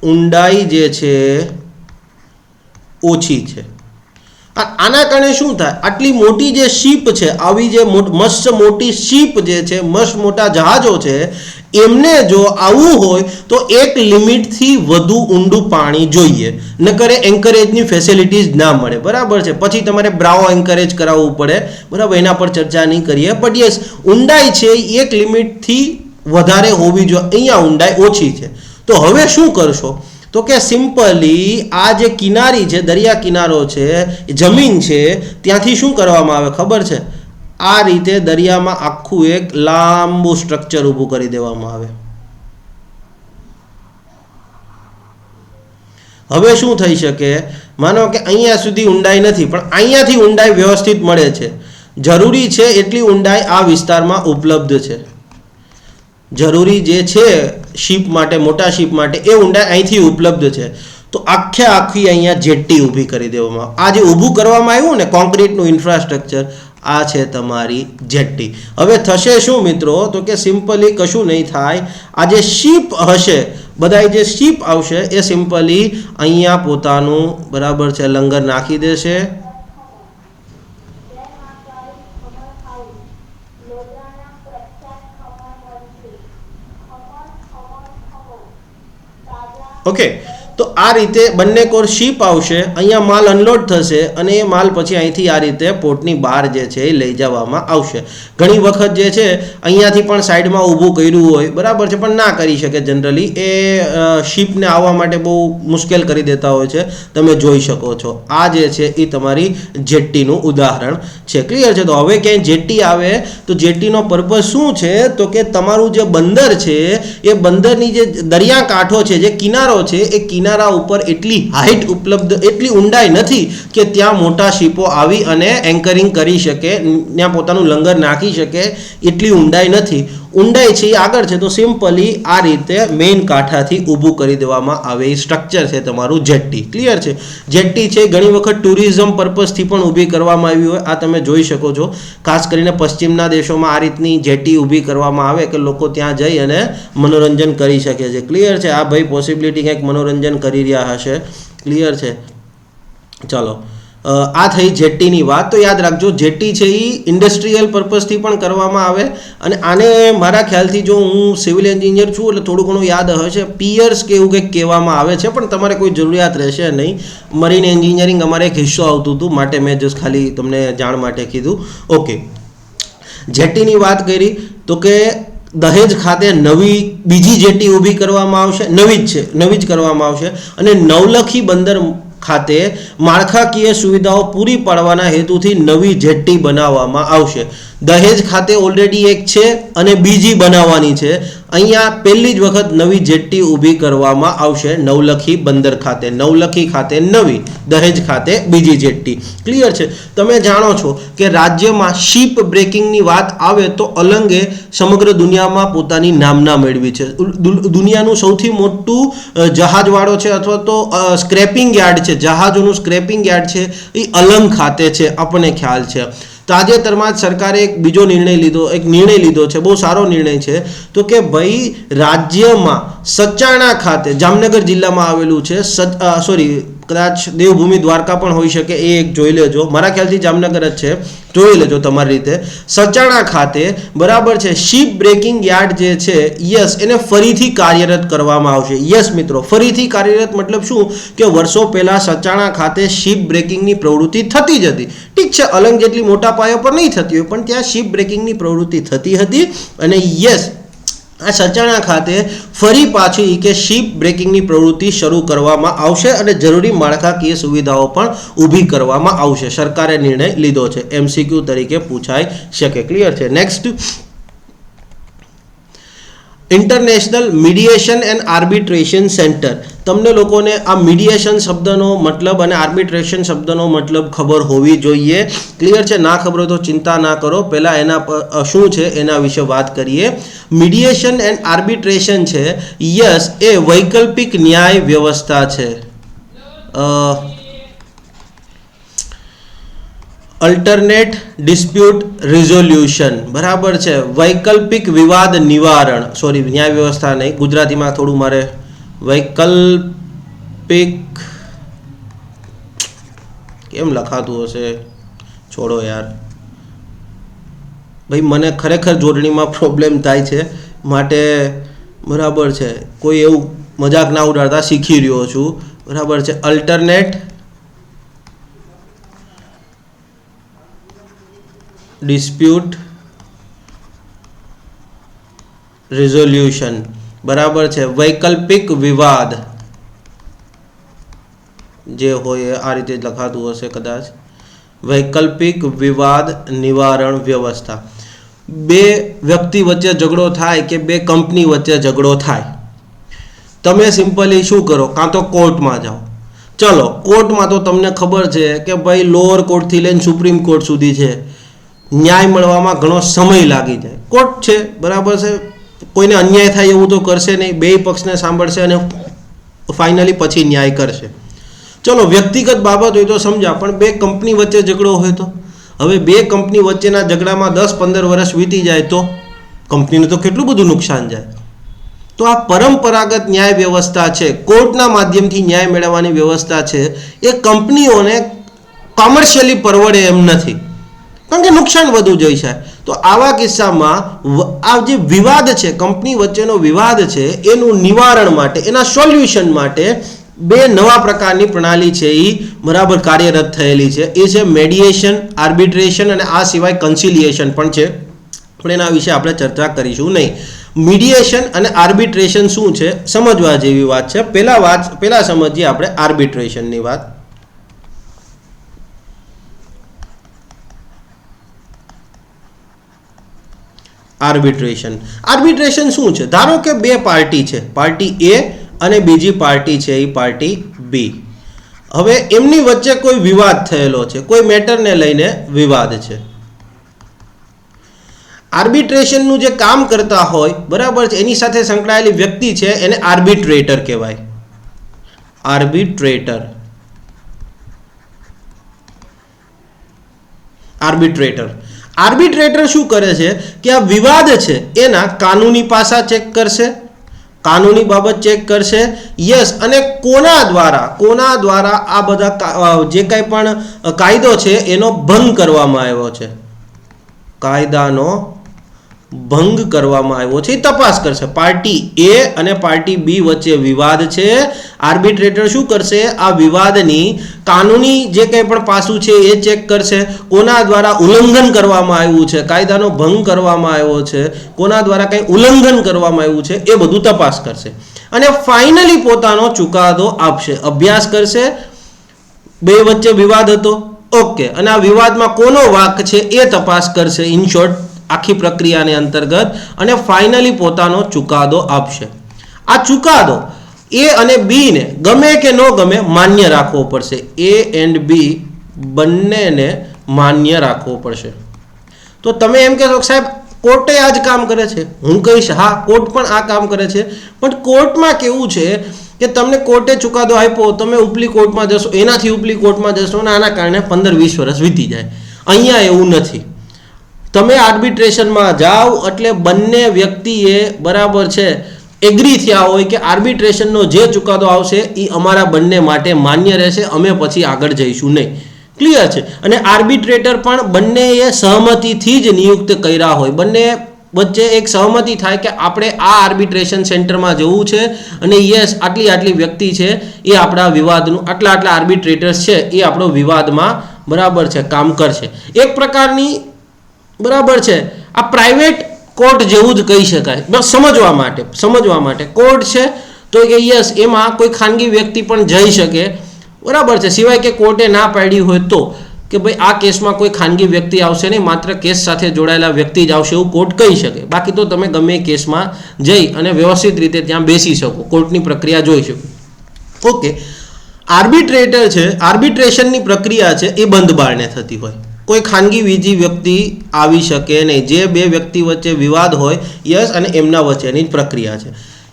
ઊંડાઈ જે છે ઓછી છે. આના કારણે શું થાય, આટલી મોટી જે શીપ છે, આવી જે મસ્ત મોટી શીપ જે છે, મસ્ત મોટા જહાજો છે, એમને જો આવવું હોય તો એક લિમિટથી વધુ ઊંડું પાણી જોઈએ, નકરે એન્કરેજની ફેસિલિટીઝ ના મળે. બરાબર છે? પછી તમારે બ્રાવો એન્કરેજ કરાવવું પડે. બરાબર, એના પર ચર્ચા નહીં કરીએ. બટ યસ, ઊંડાઈ છે એક લિમિટથી વધારે હોવી જોઈએ. અહીંયા ઊંડાઈ ઓછી છે. તો હવે શું કરશો તો કે સિમ્પલી આ જે કિનારી છે, દરિયા કિનારો છે, જમીન છે, ત્યાંથી શું કરવામાં આવે ખબર છે? આ રીતે દરિયામાં આખું એક લાંબુ સ્ટ્રક્ચર ઊભું કરી દેવામાં આવે. હવે શું થઈ શકે, માનો કે અહીંયા સુધી ઊંડાઈ નથી પણ અહીંયાથી ઊંડાઈ વ્યવસ્થિત મળે છે. જરૂરી છે એટલી ઊંડાઈ આ વિસ્તારમાં ઉપલબ્ધ છે. જરૂરી જે છે શીપ માટે, મોટા શીપ માટે, એ ઊંડાઈ અહીંથી ઉપલબ્ધ છે. તો આખી અહીંયા જેટ્ટી ઊભી કરી દેવામાં. આ જે ઊભું કરવામાં આવ્યું ને કોન્ક્રીટનું ઇન્ફ્રાસ્ટ્રક્ચર, આ છે તમારી જેટ્ટી. હવે થશે શું મિત્રો તો કે સિમ્પલી કશું નહીં થાય. આ જે શીપ હશે, બધા જે શીપ આવશે એ સિમ્પલી અહીંયા પોતાનું બરાબર છે લંગર નાખી દેશે. ઓકે, તો આ રીતે બંને કોર શિપ આવશે, અહીંયા માલ અનલોડ થશે અને એ માલ પછી અહીંથી આ રીતે પોર્ટની બહાર જે છે એ લઈ જવામાં આવશે. ઘણી વખત જે છે અહીંયાથી પણ સાઈડમાં ઊભું કર્યું હોય, બરાબર છે, પણ ના કરી શકે જનરલી, એ શિપને આવવા માટે બહુ મુશ્કેલ કરી દેતા હોય છે. તમે જોઈ શકો છો આ જે છે એ તમારી જેટ્ટીનું ઉદાહરણ છે. ક્લિયર છે? તો હવે ક્યાંય જેટ્ટી આવે તો જેટ્ટીનો પર્પઝ શું છે? તો કે તમારું જે બંદર છે એ બંદરની જે દરિયાકાંઠો છે, જે કિનારો છે, એ કિનારા ઉપર એટલી હાઈટ ઉપલબ્ધ, એટલી ઊંડાઈ નથી કે ત્યાં મોટા શિપો આવી અને એન્કરિંગ કરી શકે, ત્યાં પોતાનું લંગર નાખી શકે, એટલી ઊંડાઈ નથી. ઊંડાઈ છે એ આગળ છે, તો સિમ્પલી આ રીતે મેઇન કાંઠાથી ઊભું કરી દેવામાં આવે એ સ્ટ્રક્ચર છે તમારું જેટ્ટી. ક્લિયર છે? જેટ્ટી છે ઘણી વખત ટુરિઝમ પર્પઝથી પણ ઊભી કરવામાં આવી હોય, આ તમે જોઈ શકો છો. ખાસ કરીને પશ્ચિમના દેશોમાં આ રીતની જેટ્ટી ઊભી કરવામાં આવે કે લોકો ત્યાં જઈ અને મનોરંજન કરી શકે છે. ક્લિયર છે? આ ભાઈ પોસિબિલિટી કંઈક મનોરંજન કરી રહ્યા હશે. ક્લિયર છે? ચલો, આ થઈ જેટ્ટીની વાત. તો યાદ રાખજો, જેટ્ટી છે એ ઇન્ડસ્ટ્રીયલ પર્પઝથી પણ કરવામાં આવે, અને આને મારા ખ્યાલથી, જો હું સિવિલ એન્જિનિયર છું એટલે થોડું ઘણું યાદ હશે, પિયર્સ કે એવું કંઈક કહેવામાં આવે છે, પણ તમારે કોઈ જરૂરિયાત રહેશે નહીં. મરીન એન્જિનિયરિંગ અમારે એક હિસ્સો આવતું હતું, માટે મેં જસ્ટ ખાલી તમને જાણ માટે કીધું. ઓકે, જેટ્ટીની વાત કરી તો કે દહેજ ખાતે બીજી જેટ્ટી ઊભી કરવામાં આવશે, નવી જ કરવામાં આવશે, અને નવલખી બંદર ખાતે માળખાકીય સુવિધાઓ પૂરી પાડવાના હેતુથી નવી જેટ્ટી બનાવવામાં આવશે. દહેજ ખાતે ઓલરેડી એક છે અને બીજી બનાવવાની છે. અહીંયા પહેલી જ વખત નવી જેટ્ટી ઊભી કરવામાં આવશે નવલખી બંદર ખાતે. નવલખી ખાતે નવી, દહેજ ખાતે બીજી જેટ્ટી. ક્લિયર છે? તમે જાણો છો કે રાજ્યમાં શિપ બ્રેકિંગની વાત આવે તો અલંગે સમગ્ર દુનિયામાં પોતાની નામના મેળવી છે. દુનિયાનું સૌથી મોટું જહાજવાળો છે અથવા તો સ્ક્રેપિંગ યાર્ડ છે, જહાજોનું સ્ક્રેપિંગ યાર્ડ છે, એ અલંગ ખાતે છે, આપણને ખ્યાલ છે. તાજેતરમાં જ સરકારે એક નિર્ણય લીધો છે, બહુ સારો નિર્ણય છે. તો કે ભાઈ રાજ્યમાં સચાણા ખાતે, જામનગર જિલ્લામાં આવેલું છે, કદાચ દેવભૂમિ દ્વારકા પણ હોઈ શકે, એ એક જોઈ લેજો. મારા ખ્યાલથી જામનગર જ છે, જોઈ લેજો તમારી રીતે. સચાણા ખાતે, બરાબર છે, શિપ બ્રેકિંગ યાર્ડ જે છે, યસ, એને ફરીથી કાર્યરત કરવામાં આવશે. યસ મિત્રો, ફરીથી કાર્યરત મતલબ શું? કે વર્ષો પહેલા સચાણા ખાતે શિપ બ્રેકિંગની પ્રવૃત્તિ થતી જ હતી. ઠીક છે, અલંગ જેટલી મોટા પાયા પર નહીં થતી હોય, પણ ત્યાં શિપ બ્રેકિંગની પ્રવૃત્તિ થતી હતી. અને યસ, આ સચાણા ખાતે ફરી પાછી કે શિપ બ્રેકિંગની પ્રવૃત્તિ શરૂ કરવામાં આવશે અને જરૂરી માળખાકીય સુવિધાઓ પણ ઊભી કરવામાં આવશે. સરકારે નિર્ણય લીધો છે, MCQ તરીકે પૂછાઈ શકે. ક્લિયર છે? Next, international mediation and arbitration centre. તમને લોકોને આ મીડિયેશન શબ્દનો મતલબ અને આર્બિટ્રેશન શબ્દનો મતલબ ખબર હોવી જોઈએ. ક્લિયર છે? ના ખબર હોય તો ચિંતા ના કરો, પહેલાં એના શું છે એના વિશે વાત કરીએ. મીડિયેશન એન્ડ આર્બિટ્રેશન છે, યસ, એ વૈકલ્પિક ન્યાય વ્યવસ્થા છે. અલ્ટરનેટ ડિસ્પ્યુટ રિઝોલ્યુશન, બરાબર છે, વૈકલ્પિક વિવાદ નિવારણ, ન્યાય વ્યવસ્થા નહીં, ગુજરાતીમાં થોડું મારે વૈકલ્પિક કેમ લખાતું હશે, છોડો યાર ભાઈ, મને ખરેખર જોડણીમાં પ્રોબ્લેમ થાય છે, માટે બરાબર છે, કોઈ એવું મજાક ના ઉડાડતા, શીખી રહ્યો છું. બરાબર છે, અલ્ટરનેટ ડિસ્પ્યુટ રિઝોલ્યુશન, બરાબર છે, વૈકલ્પિક વિવાદ જે હોય આ રીતે જ લખાતું હશે કદાચ, વૈકલ્પિક વિવાદ નિવારણ વ્યવસ્થા. બે વ્યક્તિ વચ્ચે ઝઘડો થાય કે બે કંપની વચ્ચે ઝઘડો થાય, તમે સિમ્પલી શું કરો? કાં તો કોર્ટમાં જાઓ. ચલો, કોર્ટમાં તો તમને ખબર છે કે ભાઈ લોઅર કોર્ટથી લઈને સુપ્રીમ કોર્ટ સુધી છે, ન્યાય મળવામાં ઘણો સમય લાગી જાય. કોર્ટ છે, બરાબર છે, કોઈને અન્યાય થાય એવું તો કરશે નહીં, બે પક્ષને સાંભળશે અને ફાઇનલી પછી ન્યાય કરશે. ચલો, વ્યક્તિગત બાબત હોય તો સમજા, પણ બે કંપની વચ્ચે ઝઘડો હોય તો, હવે બે કંપની વચ્ચેના ઝઘડામાં 10-15 વર્ષ વીતી જાય તો કંપનીને તો કેટલું બધું નુકસાન જાય. તો આ પરંપરાગત ન્યાય વ્યવસ્થા છે, કોર્ટના માધ્યમથી ન્યાય મેળવવાની વ્યવસ્થા છે, એ કંપનીઓને કોમર્શિયલી પરવડે એમ નથી, કારણ કે નુકસાન વધુ જઈ જાય. તો આવા કિસ્સામાં આ જે વિવાદ છે, કંપની વચ્ચેનો વિવાદ છે, એનું નિવારણ માટે, એના સોલ્યુશન માટે બે નવા પ્રકારની પ્રણાલી છે એ બરાબર કાર્યરત થયેલી છે, એ છે મેડિએશન, આર્બિટ્રેશન અને આ સિવાય કન્સિલિએશન પણ છે, પણ એના વિશે આપણે ચર્ચા કરીશું નહીં. મીડિયેશન અને આર્બિટ્રેશન શું છે સમજવા જેવી વાત છે. પહેલા સમજીએ આપણે આર્બિટ્રેશનની વાત. આર્બિટ્રેશન શું છે? ધારો કે બે પાર્ટી છે, પાર્ટી એ અને બીજી પાર્ટી છે એ પાર્ટી બી. હવે એમની વચ્ચે કોઈ વિવાદ થયેલો છે, કોઈ મેટરને લઈને વિવાદ છે. આર્બિટ્રેશનનું જે કામ કરતા હોય બરાબર છે, એની સાથે સંકળાયેલી વ્યક્તિ છે એને આર્બિટ્રેટર કહેવાય. આર્બિટ્રેટર શું કરે છે કે આ વિવાદ છે એના કાનૂની પાસા ચેક કરશે, કાનૂની બાબત ચેક કરશે, યસ, અને કોના દ્વારા આ બધા જે કાંઈ પણ કાયદો છે એનો ભંગ કરવામાં આવ્યો છે, કાયદાનો ભંગ કરવામાં આવ્યો છે એ તપાસ કરશે. પાર્ટી એ અને પાર્ટી બી વચ્ચે વિવાદ છે. આર્બિટ્રેટર શું કરશે? આ વિવાદની કાનૂની જે કંઈ પણ પાસું છે એ ચેક કરશે, કોના દ્વારા ઉલ્લંઘન કરવામાં આવ્યું છે, કાયદાનો ભંગ કરવામાં આવ્યો છે, કોના દ્વારા કંઈ ઉલ્લંઘન કરવામાં આવ્યું છે એ બધું તપાસ કરશે અને ફાઇનલી પોતાનો ચુકાદો આપશે. અભ્યાસ કરશે, બે વચ્ચે વિવાદ હતો, ઓકે, અને આ વિવાદમાં કોનો વાંક છે એ તપાસ કરશે ઇન શોર્ટ આખી પ્રક્રિયાને અંતર્ગત, અને ફાઇનલી પોતાનો ચુકાદો આપશે. આ ચુકાદો એ અને બી ને ગમે કે ન ગમે માન્ય રાખવો પડશે. એ એન્ડ બી બંનેને માન્ય રાખવો પડશે. તો તમે એમ કહેશો કે સાહેબ કોર્ટે આ જ કામ કરે છે. હું કહીશ હા, કોર્ટ પણ આ કામ કરે છે, પણ કોર્ટમાં કેવું છે કે તમને કોર્ટે ચુકાદો આપ્યો, તમે ઉપલી કોર્ટમાં જશો, એનાથી ઉપલી કોર્ટમાં જશો અને આના કારણે 15-20 વર્ષ વીતી જાય. અહીંયા એવું નથી. તમે આર્બિટ્રેશનમાં જાઓ એટલે બંને વ્યક્તિએ બરાબર છે એગ્રી થયા હોય કે આર્બિટ્રેશનનો જે ચુકાદો આવશે એ અમારા બંને માટે માન્ય રહેશે, અમે પછી આગળ જઈશું નહીં. ક્લિયર છે? અને આર્બિટ્રેટર પણ બંનેએ સહમતિથી જ નિયુક્ત કર્યા હોય, બંને વચ્ચે એક સહમતિ થાય કે આપણે આ આર્બિટ્રેશન સેન્ટરમાં જવું છે અને યસ આટલી વ્યક્તિ છે એ આપણા વિવાદનું, આટલા આર્બિટ્રેટર્સ છે એ આપણો વિવાદમાં બરાબર છે કામ કરશે. એક પ્રકારની બરાબર છે આ પ્રાઇવેટ કોર્ટ જેવું જ કહી શકાય. બસ સમજવા માટે કોર્ટ છે તો કે યસ એમાં કોઈ ખાનગી વ્યક્તિ પણ જઈ શકે, બરાબર છે, સિવાય કે કોર્ટે ના પાડી હોય તો કે ભાઈ આ કેસમાં કોઈ ખાનગી વ્યક્તિ આવશે નહીં, માત્ર કેસ સાથે જોડાયેલા વ્યક્તિ જ આવશે એવું કોર્ટ કહી શકે. બાકી તો તમે ગમે કેસમાં જઈ અને વ્યવસ્થિત રીતે ત્યાં બેસી શકો, કોર્ટની પ્રક્રિયા જોઈ શકો. ઓકે, આર્બિટ્રેટર છે, આર્બિટ્રેશનની પ્રક્રિયા છે એ બંધ બારણે થતી હોય, કોઈ ખાનગી બીજી વ્યક્તિ આવી શકે નહીં. જે બે વ્યક્તિ વચ્ચે વિવાદ હોય યસ અને એમના વચ્ચેની જ પ્રક્રિયા છે.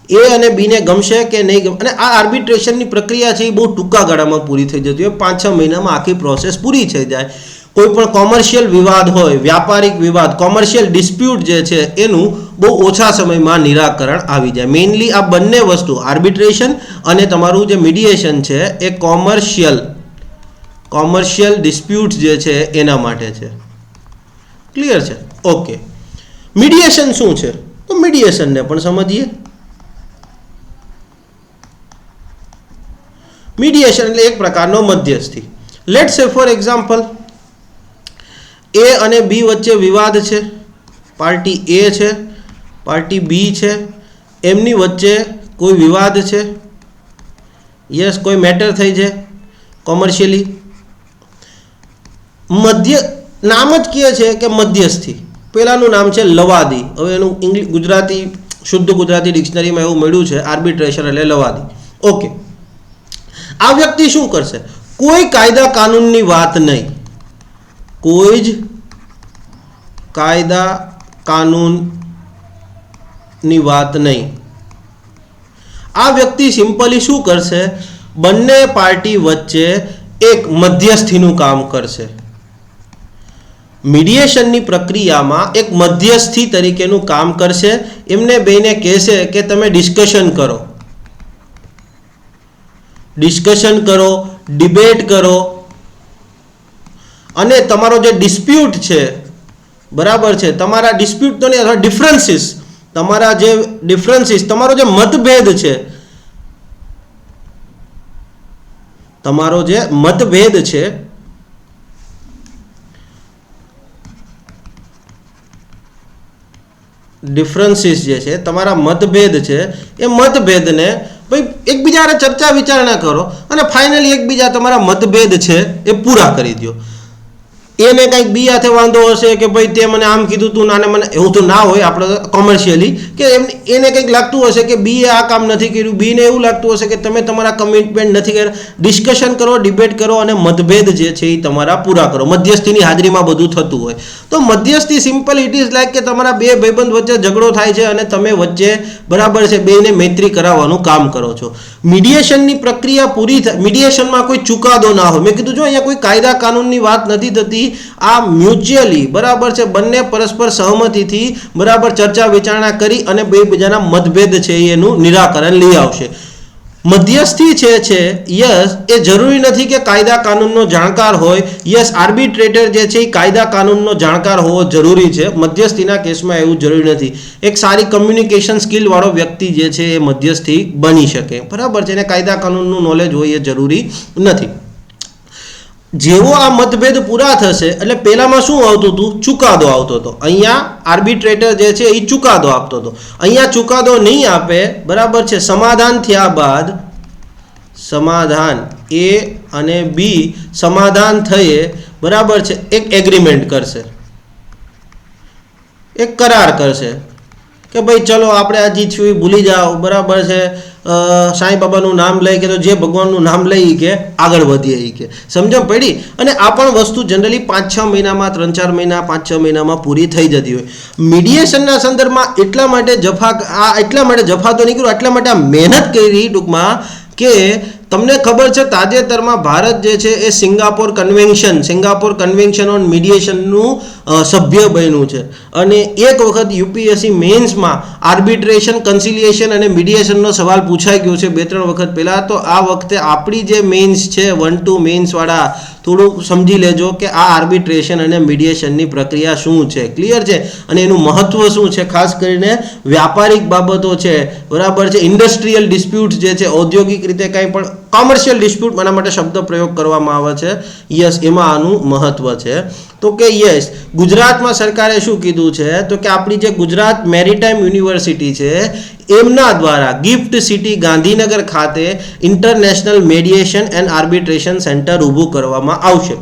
એ અને બીને ગમશે કે નહીં ગમે, અને આ આર્બિટ્રેશનની પ્રક્રિયા છે એ બહુ ટૂંકા ગાળામાં પૂરી થઈ જતી હોય, 5-6 મહિનામાં આખી પ્રોસેસ પૂરી થઈ જાય. કોઈ પણ કોમર્શિયલ વિવાદ હોય, વ્યાપારિક વિવાદ, કોમર્શિયલ ડિસ્પ્યુટ જે છે એનું બહુ ઓછા સમયમાં નિરાકરણ આવી જાય. મેઇનલી આ બંને વસ્તુ આર્બિટ્રેશન અને તમારું જે મીડિયેશન છે એ કોમર્શિયલ ડિસ્પ્યુટ જે છે એના માટે છે. ક્લિયર છે? ઓકે, મીડિયેશન શું છે તો મીડિયેશનને પણ સમજીએ. મીડિયેશન એટલે એક પ્રકારનો મધ્યસ્થી. લેટ્સ સે ફોર એક્ઝામ્પલ એ અને બી વચ્ચે વિવાદ છે, પાર્ટી એ છે, પાર્ટી બી છે, એમની વચ્ચે કોઈ વિવાદ છે, યસ, કોઈ મેટર થઈ છે કોમર્શિયલી. નામ જ કહે છે કે મધ્યસ્થી. પહેલાનું નામ છે લવાદી. હવે એનું શુદ્ધ ગુજરાતી ડિક્શનરીમાં એવું મળ્યું છે આર્બિટ્રેશન એટલે લવાદી. ઓકે, આ વ્યક્તિ શું કરશે? કોઈ કાયદા કાનૂનની વાત નહીં, કોઈ જ કાયદા કાનૂનની વાત નહીં. આ વ્યક્તિ સિમ્પલી શું કરશે? બંને પાર્ટી વચ્ચે એક મધ્યસ્થીનું કામ કરશે. મીડિયેશનની પ્રક્રિયામાં એક મધ્યસ્થી તરીકેનું કામ કરશે. એમને બેને કહેશે કે તમે ડિસ્કશન કરો, ડિબેટ કરો, અને તમારો જે ડિસ્પ્યુટ છે બરાબર છે, તમારા ડિસ્પ્યુટ તો નહીં અથવા ડિફરન્સીસ, તમારો જે મતભેદ છે તમારો જે મતભેદ છે ડિફરન્સીસ જે છે તમારા મતભેદ છે એ મતભેદને ભાઈ એકબીજા ચર્ચા વિચારણા કરો અને ફાઇનલી એકબીજા તમારા મતભેદ છે એ પૂરા કરી દો. એને કંઈક બી હાથે વાંધો હશે કે ભાઈ તે મને આમ કીધું તું નાને મને એવું તો ના હોય આપણે કોમર્શિયલી કે એને કંઈક લાગતું હશે કે બીએ આ કામ નથી કર્યું, બીને એવું લાગતું હશે કે તમે તમારા કમિટમેન્ટ નથી કર્યા. ડિસ્કશન કરો, ડિબેટ કરો અને મતભેદ જે છે એ તમારા પૂરા કરો. મધ્યસ્થીની હાજરીમાં બધું થતું હોય તો મધ્યસ્થી સિમ્પલ ઇટ ઇઝ લાઈક કે તમારા બે ભાઈબંધ વચ્ચે ઝઘડો થાય છે અને તમે વચ્ચે બરાબર છે બેને મૈત્રી કરાવવાનું કામ કરો છો. મીડિયેશનની પ્રક્રિયા પૂરી થાય, મીડિયેશનમાં કોઈ ચુકાદો ના હોય. મેં કીધું જો અહીંયા કોઈ કાયદા કાનૂનની વાત નથી થતી, આ મ્યુચ્યુઅલી બરાબર છે બંને પરસ્પર સહમતિથી બરાબર ચર્ચા વિચારણા કરી અને બે બીજાના મતભેદ છે એનું નિરાકરણ લઈ આવશે. મધ્યસ્થી છે યસ એ જરૂરી નથી કે કાયદા કાનૂનનો જાણકાર હોય. યસ આર્બિટ્રેટર જે છે એ કાયદા કાનૂનનો જાણકાર હોવો જરૂરી છે. મધ્યસ્થીના કેસમાં એવું જરૂરી નથી. એક સારી કમ્યુનિકેશન સ્કિલ વાળો વ્યક્તિ જે છે એ મધ્યસ્થી બની શકે બરાબર છે. એને કાયદા કાનૂનનું નોલેજ હોય એ જરૂરી નથી. જેવો આ મતભેદ પૂરા થશે એટલે પહેલામાં શું આવતું હતું? ચુકાદો આવતો હતો. અહીંયા આર્બિટ્રેટર જે છે એ ચુકાદો આપતો હતો. અહીંયા ચુકાદો નહીં આપે બરાબર છે. સમાધાન થયા બાદ સમાધાન એ અને બી સમાધાન થયે બરાબર છે એક એગ્રીમેન્ટ કરશે, એક કરાર કરશે કે ભાઈ ચલો આપણે આ જીત્યું એ ભૂલી જાઓ બરાબર છે. સાંઈ બાબાનું નામ લઈ કે તો જે ભગવાનનું નામ લઈ કે આગળ વધીએ એ કે સમજણ પડી. અને આ પણ વસ્તુ જનરલી 5-6 મહિનામાં 3-4 મહિના 5-6 મહિનામાં પૂરી થઈ જતી હોય. મીડિયેશનના સંદર્ભમાં એટલા માટે જફા તો નહીં કર્યું, એટલા માટે આ મહેનત કરી ટૂંકમાં કે તમને ખબર છે તાજેતરમાં ભારત જે છે એ સિંગાપોર કન્વેન્શન ઓન મીડિયેશનનું સભ્ય બન્યું છે. અને એક વખત યુપીએસસી મેન્સમાં આર્બિટ્રેશન, કન્સિલિયેશન અને મીડિયેશનનો સવાલ પૂછાઈ ગયો છે 2-3 વખત પહેલાં. તો આ વખતે આપણી જે મેન્સ છે 1-2 મેન્સવાળા થોડુંક સમજી લેજો કે આ આર્બિટ્રેશન અને મીડિયેશનની પ્રક્રિયા શું છે, ક્લિયર છે, અને એનું મહત્વ શું છે. ખાસ કરીને વ્યાપારિક બાબતો છે બરાબર છે, ઇન્ડસ્ટ્રીયલ ડિસ્પ્યુટ જે છે, ઔદ્યોગિક રીતે કંઈ પણ કોમર્શિયલ ડિસ્પ્યુટ આના માટે શબ્દ પ્રયોગ કરવામાં આવે છે. યસ એમાં આનું મહત્વ છે. તો કે યસ ગુજરાતમાં સરકારે શું કીધું છે તો કે આપણી જે ગુજરાત મેરીટાઈમ યુનિવર્સિટી છે એમના દ્વારા ગિફ્ટ સિટી ગાંધીનગર ખાતે ઇન્ટરનેશનલ મેડિયેશન એન્ડ આર્બિટ્રેશન સેન્ટર ઊભું કરવામાં આવશે.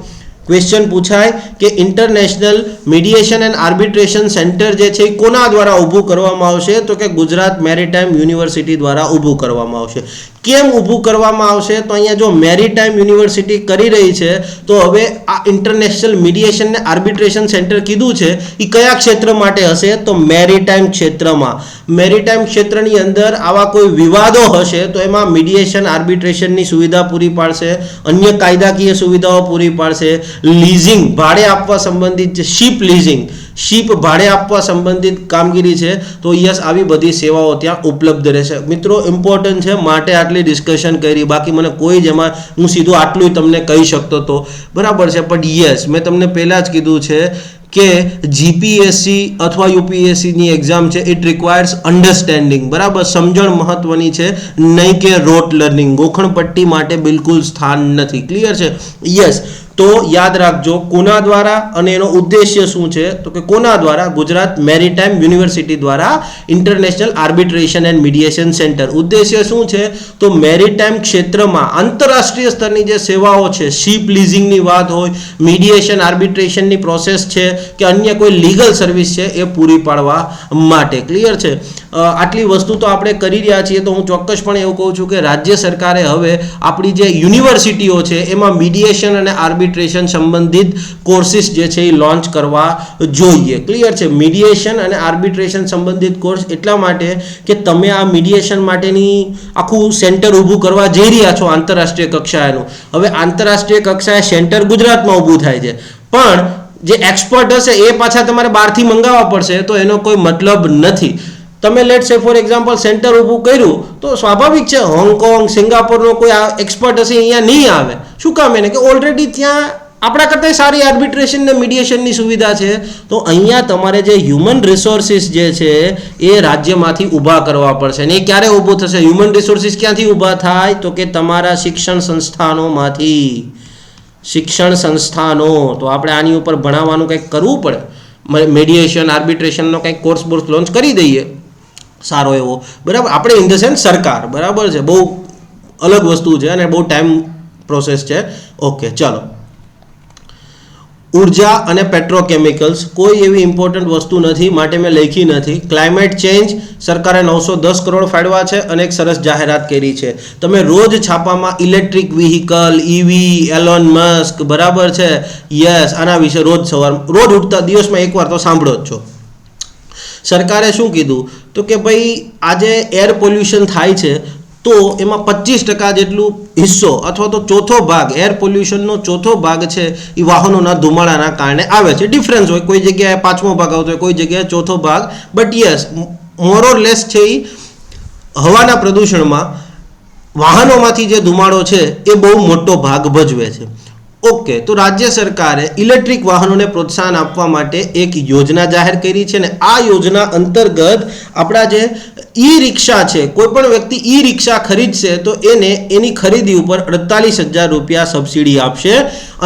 ક્વેશ્ચન પૂછાય કે international mediation and arbitration centre જે છે એ કોના દ્વારા ઊભું કરવામાં આવશે? તો કે ગુજરાત મેરીટાઈમ યુનિવર્સિટી દ્વારા ઊભું કરવામાં આવશે. કેમ ઊભું કરવામાં આવશે? તો અહીંયા જો મેરીટાઈમ યુનિવર્સિટી કરી રહી છે તો હવે આ ઇન્ટરનેશનલ મીડિયેશન ને આર્બિટ્રેશન સેન્ટર કીધું છે એ કયા ક્ષેત્ર માટે હશે? તો મેરીટાઈમ ક્ષેત્રમાં. મેરીટાઈમ ક્ષેત્રની અંદર આવા કોઈ વિવાદો હશે તો એમાં મીડિયેશન આર્બિટ્રેશનની સુવિધા પૂરી પાડશે, અન્ય કાયદાકીય સુવિધાઓ પૂરી પાડશે, લીઝિંગ ભાડે આપવા સંબંધિત જે શીપ ભાડે આપવા સંબંધિત કામગીરી છે તો યસ આવી બધી સેવાઓ ત્યાં ઉપલબ્ધ રહેશે. મિત્રો ઇમ્પોર્ટન્ટ છે માટે આટલી ડિસ્કશન કરી, બાકી મને કોઈ જ એમાં હું સીધું આટલું તમને કહી શકતો હતો બરાબર છે. પણ યસ મેં તમને પહેલાં જ કીધું છે કે જીપીએસસી અથવા યુપીએસસીની એક્ઝામ છે ઇટ રિક્વાયર્સ અન્ડરસ્ટેન્ડિંગ બરાબર, સમજણ મહત્વની છે, નહીં કે રોટ લર્નિંગ. ગોખણપટ્ટી માટે બિલકુલ સ્થાન નથી, ક્લિયર છે. યસ તો યાદ રાખજો કોના દ્વારા અને એનો ઉદ્દેશ્ય શું છે તો કે કોના દ્વારા? ગુજરાત મેરીટાઈમ યુનિવર્સિટી દ્વારા international arbitration and mediation centre. ઉદ્દેશ્ય શું છે તો મેરીટાઈમ ક્ષેત્રમાં આંતરરાષ્ટ્રીય સ્તરની જે સેવાઓ છે, શિપ લીઝિંગની વાત હોય, મીડિયેશન આર્બિટ્રેશનની પ્રોસેસ છે કે અન્ય કોઈ લીગલ સર્વિસ છે એ પૂરી પાડવા માટે, ક્લિયર છે. આટલી વસ્તુ તો આપણે કરી રહ્યા છીએ તો હું ચોક્કસપણે એવું કહું છું કે રાજ્ય સરકારે હવે આપણી જે યુનિવર્સિટીઓ છે એમાં મીડિયેશન અને આર્બિટ્રેશન સંબંધિત કોર્સિસ જે છે એ લોન્ચ કરવા જોઈએ, ક્લિયર છે. મીડિયેશન અને આર્બિટ્રેશન સંબંધિત કોર્સ એટલા માટે કે તમે આ મીડિયેશન માટેની આખું સેન્ટર ઊભું કરવા જઈ રહ્યા છો આંતરરાષ્ટ્રીય કક્ષાએનું. હવે આંતરરાષ્ટ્રીય કક્ષાએ સેન્ટર ગુજરાતમાં ઊભું થાય છે પણ જે એક્સપર્ટ હશે એ પાછા તમારે બહારથી મંગાવવા પડશે તો એનો કોઈ મતલબ નથી. તમે લેટ સે ફોર એક્ઝામ્પલ સેન્ટર ઊભું કર્યું તો સ્વાભાવિક છે હોંગકોંગ સિંગાપોરનો કોઈ એક્સપર્ટ હશે અહીંયા નહીં આવે. શું કામ? એને કે ઓલરેડી ત્યાં આપણા કરતાં સારી આર્બિટ્રેશન ને મીડિયેશનની સુવિધા છે. તો અહીંયા તમારે જે હ્યુમન રિસોર્સિસ જે છે એ રાજ્યમાંથી ઊભા કરવા પડશે. અને એ ક્યારે ઊભું થશે? હ્યુમન રિસોર્સિસ ક્યાંથી ઊભા થાય? તો કે તમારા શિક્ષણ સંસ્થાનોમાંથી. શિક્ષણ સંસ્થાનો. તો આપણે આની ઉપર ભણાવવાનું કંઈક કરવું પડે. મીડિયેશન આર્બિટ્રેશનનો કંઈક કોર્સ લોન્ચ કરી દઈએ સારો એવો, બરાબર. આપણે ઇન ધ સેન્સ સરકાર, બરાબર છે. બહુ અલગ વસ્તુ છે અને બહુ ટાઈમ પ્રોસેસ છે. ઓકે, ચાલો. ઉર્જા અને પેટ્રોકેમિકલ્સ કોઈ એવી ઇમ્પોર્ટન્ટ વસ્તુ નથી માટે મેં લખી નથી. ક્લાઇમેટ ચેન્જ સરકારે 910 કરોડ ફાળવ્યા છે અને એક સરસ જાહેરાત કરી છે. તમે રોજ છાપામાં electric vehicle, EV, alone Musk, બરાબર છે, યસ, આના વિશે રોજ રોજ ઉઠતા દિવસમાં એકવાર તો સાંભળો જ છો. સરકારે શું કીધું? તો કે ભાઈ આજે એર પોલ્યુશન થાય છે તો એમાં 25% જેટલું હિસ્સો અથવા તો ચોથો ભાગ, એર પોલ્યુશનનો ચોથો ભાગ છે એ વાહનોના ધુમાડાના કારણે આવે છે. ડિફરન્સ હોય, કોઈ જગ્યાએ 5મો ભાગ આવતો હોય, કોઈ જગ્યાએ ચોથો ભાગ, but yes more or less છે એ હવાના પ્રદૂષણમાં વાહનોમાંથી જે ધુમાડો છે એ બહુ મોટો ભાગ ભજવે છે. ઓકે, તો રાજ્ય સરકારે ઇલેક્ટ્રિક વાહનોને પ્રોત્સાહન આપવા માટે એક યોજના જાહેર કરી છે. અને આ યોજના અંતર્ગત આપણા જે ઈ રિક્ષા છે, કોઈ પણ વ્યક્તિ ઈ રિક્ષા ખરીદશે તો એને એની ખરીદી ઉપર 48,000 રૂપિયા સબસિડી આપશે.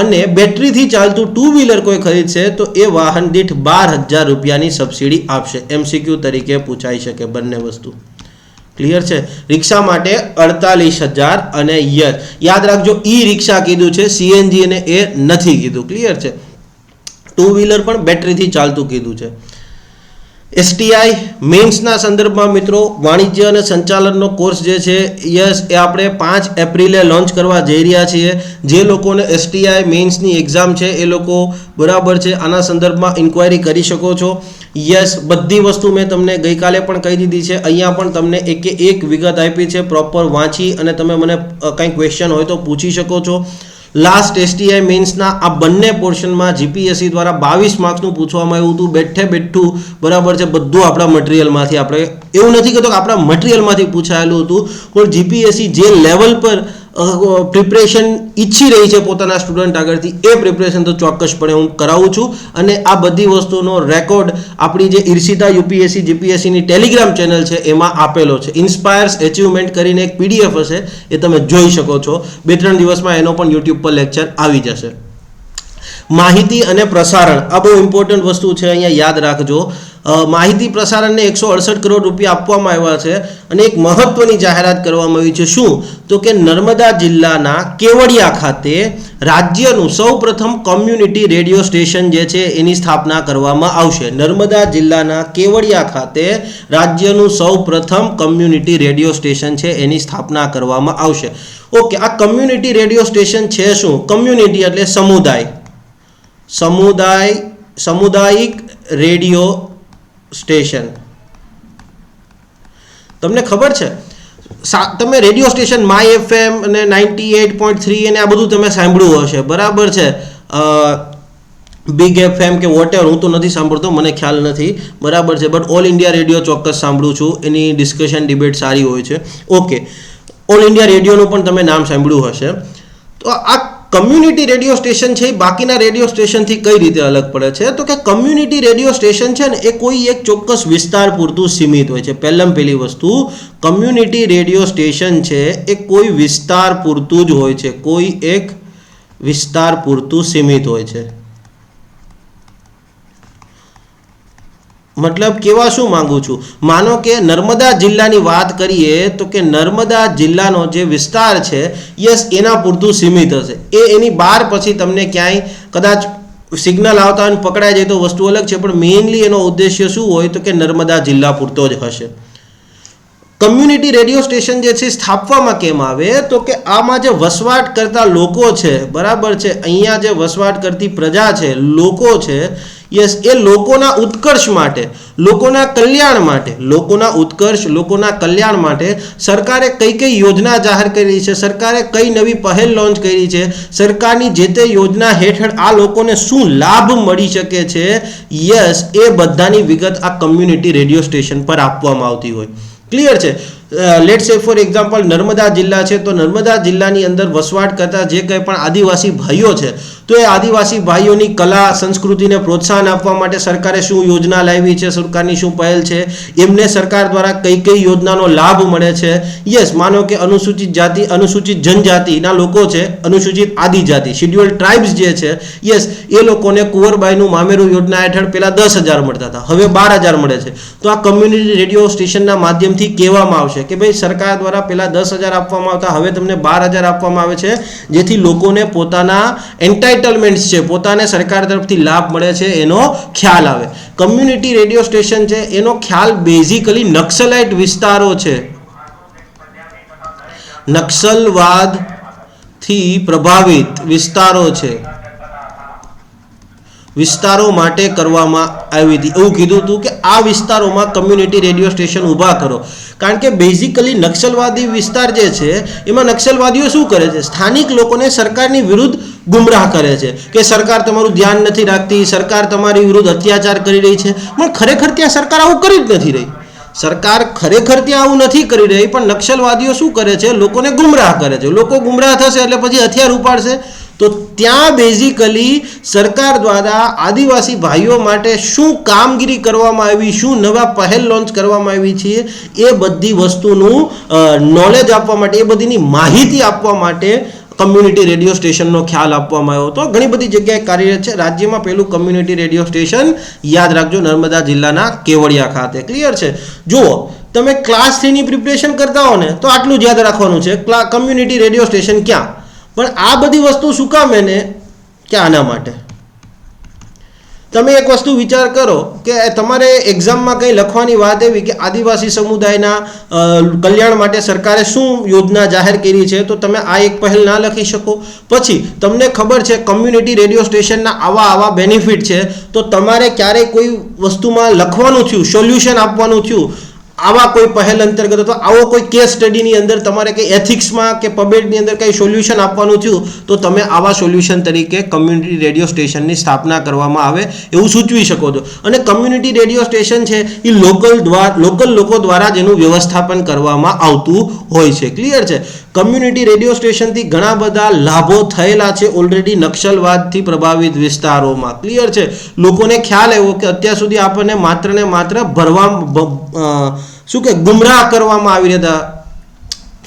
અને બેટરીથી ચાલતું 2 વ્હીલર કોઈ ખરીદશે તો એ વાહન દીઠ 12,000 રૂપિયાની સબસિડી આપશે. MCQ તરીકે પૂછાઈ શકે બંને વસ્તુ. ક્લિયર છે? રિક્ષા માટે 48,000 અને યસ યાદ રાખજો ઈ રિક્ષા કીધું છે, CNG અને એ નથી કીધું. ક્લિયર છે? 2 વ્હીલર પણ બેટરીથી ચાલતું કીધું છે. STI મેન્સના સંદર્ભમાં મિત્રો વાણિજ્ય અને સંચાલનનો કોર્સ જે છે યસ એ આપણે 5 એપ્રિલે લોન્ચ કરવા જઈ રહ્યા છીએ. જે લોકોને STI મેન્સની એક્ઝામ છે એ લોકો, બરાબર છે, આના સંદર્ભમાં ઇન્ક્વાયરી કરી શકો છો. યસ, બધી વસ્તુ મેં તમને ગઈકાલે પણ કહી દીધી છે. અહીંયા પણ તમને એક વિગત આપી છે. પ્રોપર વાંચી અને તમે મને કંઈ ક્વેશ્ચન હોય તો પૂછી શકો છો. લાસ્ટ STI મેન્સના આ બંને પોર્શનમાં GPSC દ્વારા 22 માર્ક્સનું પૂછવામાં આવ્યું હતું. બેઠું, બરાબર છે, બધું આપણા મટીરિયલમાંથી. આપણે એવું નથી કહેતો કે આપણા મટીરિયલમાંથી પૂછાયેલું હતું, પણ GPSC જે લેવલ પર પ્રિપરેશન ઈચ્છી રહી છે પોતાના સ્ટુડન્ટ આગળથી, એ પ્રિપરેશન તો ચોક્કસપણે હું કરાવું છું. અને આ બધી વસ્તુનો રેકોર્ડ આપણી જે ઈર્ષિતા UPSC GPSCની ટેલિગ્રામ ચેનલ છે એમાં આપેલો છે. ઇન્સ્પાયર્સ અચીવમેન્ટ કરીને એક PDF હશે, એ તમે જોઈ શકો છો. 2-3 દિવસમાં એનો પણ YouTube પર લેક્ચર આવી જશે. માહિતી અને પ્રસારણ, આ બહુ ઇમ્પોર્ટન્ટ વસ્તુ છે, અહીંયા યાદ રાખજો. માહિતી પ્રસારણને 168 કરોડ રૂપિયા આપવામાં આવ્યા છે. અને એક મહત્વની જાહેરાત કરવામાં આવી છે. શું? તો કે નર્મદા જિલ્લાના કેવડિયા ખાતે રાજ્યનું સૌપ્રથમ કોમ્યુનિટી રેડિયો સ્ટેશન જે છે એની સ્થાપના કરવામાં આવશે. નર્મદા જિલ્લાના કેવડિયા ખાતે રાજ્યનું સૌપ્રથમ કોમ્યુનિટી રેડિયો સ્ટેશન છે એની સ્થાપના કરવામાં આવશે. ઓકે, આ કોમ્યુનિટી રેડિયો સ્ટેશન છે શું? કોમ્યુનિટી એટલે સામુદાયિક રેડિયો સ્ટેશન. તમને ખબર છે, તમે રેડિયો સ્ટેશન માય FM અને 98.3 અને આ બધું તમે સાંભળ્યું હશે, બરાબર છે. બિગ FM કે વોટેવર, હું તો નથી સાંભળતો, મને ખ્યાલ નથી, બરાબર છે. બટ ઓલ ઇન્ડિયા રેડિયો ચોક્કસ સાંભળું છું. એની ડિસ્કશન ડિબેટ સારી હોય છે. ઓકે, ઓલ ઇન્ડિયા રેડિયોનું પણ તમે નામ સાંભળ્યું હશે. તો આ કમ્યુનિટી રેડિયો સ્ટેશન છે એ બાકીના રેડિયો સ્ટેશનથી કઈ રીતે અલગ પડે છે? તો કે કમ્યુનિટી રેડિયો સ્ટેશન છે ને એ કોઈ એક ચોક્કસ વિસ્તાર પૂરતું સીમિત હોય છે. પહેલી વસ્તુ, કમ્યુનિટી રેડિયો સ્ટેશન છે એ કોઈ વિસ્તાર પૂરતું જ હોય છે, કોઈ એક વિસ્તાર પૂરતું સીમિત હોય છે. મતલબ કેવા શું માંગુ છું? માનો કે નર્મદા જિલ્લાની વાત કરીએ તો કે નર્મદા જિલ્લાનો જે વિસ્તાર છે યસ એના પૂરતું સીમિત હશે. એની બહાર પછી તમને ક્યાંય કદાચ સિગ્નલ આવતા હોય પકડાઈ જાય તો વસ્તુ અલગ છે, પણ મેઇનલી એનો ઉદ્દેશ્ય શું હોય તો કે નર્મદા જિલ્લા પૂરતો જ હશે. કમ્યુનિટી રેડિયો સ્ટેશન જે છે સ્થાપવામાં કેમ આવે? તો કે આમાં જે વસવાટ કરતા લોકો છે, બરાબર છે, અહીંયા જે વસવાટ કરતી પ્રજા છે, લોકો છે, યસ, એ લોકોના ઉત્કર્ષ માટે, લોકોના કલ્યાણ માટે સરકારે કઈ યોજના જાહેર કરી છે, સરકારે કઈ નવી પહેલ લોન્ચ કરી છે, સરકારની જે તે યોજના હેઠળ આ લોકોને શું લાભ મળી શકે છે, યસ, એ બધાની વિગત આ કમ્યુનિટી રેડિયો સ્ટેશન પર આપવામાં આવતી હોય. ક્લિયર છે? Let's say for example Narmada જિલ્લા છે, તો નર્મદા જિલ્લાની અંદર વસવાટ કરતા જે કંઈ પણ આદિવાસી ભાઈઓ છે તો એ આદિવાસી ભાઈઓની કલા સંસ્કૃતિને પ્રોત્સાહન આપવા માટે સરકારે શું યોજના લાવી છે, સરકારની શું પહેલ છે, એમને સરકાર દ્વારા કઈ કઈ યોજનાનો લાભ મળે છે. યસ, માનો કે અનુસૂચિત જાતિ અનુસૂચિત જનજાતિના લોકો છે, અનુસૂચિત આદિજાતિ શિડ્યુઅલ ટ્રાઇબ્સ જે છે, યસ, એ લોકોને કુંવરબાઈનું મામેરું યોજના હેઠળ પહેલા 10,000 મળતા હતા, હવે 12,000 મળે છે. તો આ કમ્યુનિટી રેડિયો સ્ટેશનના માધ્યમથી કહેવામાં આવશે કે ભાઈ સરકાર દ્વારા પહેલા 10,000 આપવામાં આવતા, હવે તમને 12,000 આપવામાં આવે છે, જેથી લોકોને પોતાના એન્ટાઇટલમેન્ટ્સ છે, પોતાને સરકાર તરફથી લાભ મળે છે એનો ખ્યાલ આવે. કમ્યુનિટી રેડિયો સ્ટેશન છે એનો ખ્યાલ બેઝિકલી નક્સલાઇટ વિસ્તારો છે, નક્સલવાદથી પ્રભાવિત વિસ્તારો માટે કરવામાં આવી હતી. એવું કીધું હતું કે આ વિસ્તારોમાં કમ્યુનિટી રેડિયો સ્ટેશન ઊભા કરો, કારણ કે બેઝિકલી નક્સલવાદી વિસ્તાર જે છે એમાં નક્સલવાદીઓ શું કરે છે, સ્થાનિક લોકોને સરકારની વિરુદ્ધ ગુમરાહ કરે છે કે સરકાર તમારું ધ્યાન નથી રાખતી, સરકાર તમારી વિરુદ્ધ અત્યાચાર કરી રહી છે. પણ ખરેખર ત્યાં સરકાર આવું કરી જ નથી રહી. સરકાર ખરેખર ત્યાં આવું નથી કરી રહી, પણ નક્સલવાદીઓ શું કરે છે, લોકોને ગુમરાહ કરે છે. લોકો ગુમરાહ થશે એટલે પછી હથિયાર ઉપાડશે. તો ત્યાં બેઝિકલી સરકાર દ્વારા આદિવાસી ભાઈઓ માટે શું કામગીરી કરવામાં આવી, શું નવા પહેલ લોન્ચ કરવામાં આવી છે, એ બધી વસ્તુનું નોલેજ આપવા માટે, એ બધીની માહિતી આપવા માટે કમ્યુનિટી રેડિયો સ્ટેશનનો ખ્યાલ આપવામાં આવ્યો હતો. ઘણી બધી જગ્યાએ કાર્યરત છે. રાજ્યમાં પહેલું કમ્યુનિટી રેડિયો સ્ટેશન, યાદ રાખજો, નર્મદા જિલ્લાના કેવડિયા ખાતે. ક્લિયર છે? જુઓ, તમે ક્લાસ 3ની પ્રિપરેશન કરતા હો ને તો આટલું જ યાદ રાખવાનું છે, કમ્યુનિટી રેડિયો સ્ટેશન ક્યાં. પણ આ બધી વસ્તુ શું કામ એને કે આના માટે. તમે એક વસ્તુ વિચાર કરો કે તમારે એક્ઝામમાં કંઈ લખવાની વાત એવી કે આદિવાસી સમુદાયના કલ્યાણ માટે સરકારે શું યોજના જાહેર કરી છે, તો તમે આ એક પહેલ ના લખી શકો. પછી તમને ખબર છે કમ્યુનિટી રેડિયો સ્ટેશનના આવા બેનિફિટ છે, તો તમારે ક્યારેય કોઈ વસ્તુમાં લખવાનું થયું, સોલ્યુશન આપવાનું થયું, આવા કોઈ પહેલ અંતર્ગત અથવા આવો કોઈ કેસ સ્ટડીની અંદર તમારે કંઈ એથિક્સમાં કે પબેટની અંદર કંઈ સોલ્યુશન આપવાનું થયું, તો તમે આવા સોલ્યુશન તરીકે કમ્યુનિટી રેડિયો સ્ટેશનની સ્થાપના કરવામાં આવે એવું સૂચવી શકો છો. અને કમ્યુનિટી રેડિયો સ્ટેશન છે એ લોકલ લોકો દ્વારા જ એનું વ્યવસ્થાપન કરવામાં આવતું હોય છે. ક્લિયર છે? કમ્યુનિટી રેડિયો સ્ટેશનથી ઘણા બધા લાભો થયેલા છે ઓલરેડી નક્સલવાદથી પ્રભાવિત વિસ્તારોમાં. ક્લિયર છે? લોકોને ખ્યાલ આવ્યો કે અત્યાર સુધી આપણને માત્ર ને માત્ર ગુમરાહ કરવામાં આવી રહ્યા હતા.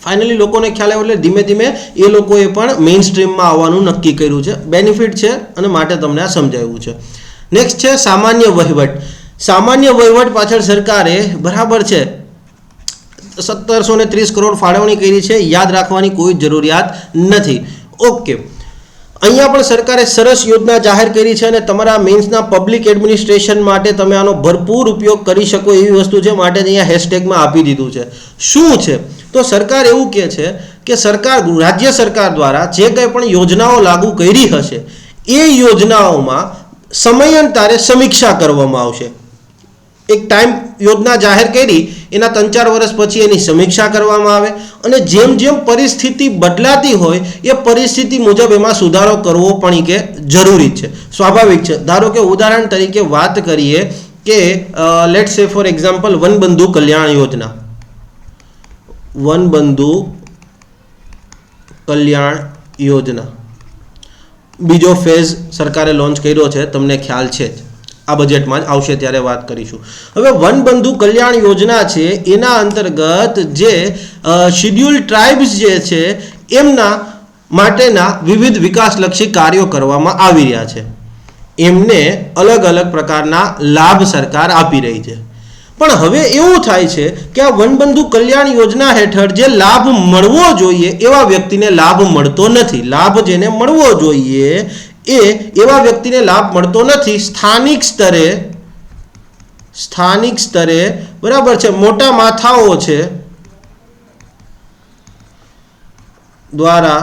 ફાઇનલી લોકોને ખ્યાલ આવ્યો એટલે ધીમે ધીમે એ લોકોએ પણ મેઇન સ્ટ્રીમમાં આવવાનું નક્કી કર્યું છે. બેનિફિટ છે અને માટે તમને આ સમજાવ્યું છે. નેક્સ્ટ છે સામાન્ય વહીવટ. સામાન્ય વહીવટ પાછળ સરકારે બરાબર છે 1730 કરોડ ફાળવણી કરી છે. યાદ રાખવાની કોઈ જરૂરિયાત નથી. ઓકે, અહીંયા પણ સરકારે સરસ યોજના જાહેર કરી છે અને તમારા મેન્સના પબ્લિક એડમિનિસ્ટ્રેશન માટે તમે આનો ભરપૂર ઉપયોગ કરી શકો એવી વસ્તુ છે, માટે અહીંયા હેશટેગમાં આપી દીધું છે. શું છે? તો સરકાર એવું કહે છે કે રાજ્ય સરકાર દ્વારા જે કંઈ પણ યોજનાઓ લાગુ કરી હશે એ યોજનાઓમાં સમયાંતરે સમીક્ષા કરવામાં આવશે. એક ટાઈમ યોજના જાહેર કરી એના 3-4 વર્ષ પછી એની સમીક્ષા કરવામાં આવે અને જેમ જેમ પરિસ્થિતિ બદલાતી હોય એ પરિસ્થિતિ મુજબ એમાં સુધારો કરવો પણ કે જરૂરી છે, સ્વાભાવિક છે. ધારો કે ઉદાહરણ તરીકે વાત કરીએ કે લેટ્સ સે ફોર એક્ઝામ્પલ વનબંધુ કલ્યાણ યોજના. વનબંધુ કલ્યાણ યોજના બીજો ફેઝ સરકારે લોન્ચ કર્યો છે, તમને ખ્યાલ છે જ. આ બજેટમાં જ આવશે ત્યારે વાત કરીશું. હવે વનબંધુ કલ્યાણ યોજના છે એના અંતર્ગત જે શિડ્યુલ ટ્રાઇબ્સ જે છે એમના માટેના વિવિધ વિકાસલક્ષી કાર્યો કરવામાં આવી રહ્યા છે. એમને અલગ અલગ પ્રકારના લાભ સરકાર આપી રહી છે. પણ હવે એવું થાય છે કે આ વનબંધુ કલ્યાણ યોજના હેઠળ જે લાભ મળવો જોઈએ એવા વ્યક્તિને લાભ મળતો નથી. લાભ જેને મળવો જોઈએ એવા વ્યક્તિને લાભ મળતો નથી. સ્થાનિક સ્તરે બરાબર છે, મોટા માથાઓ છે દ્વારા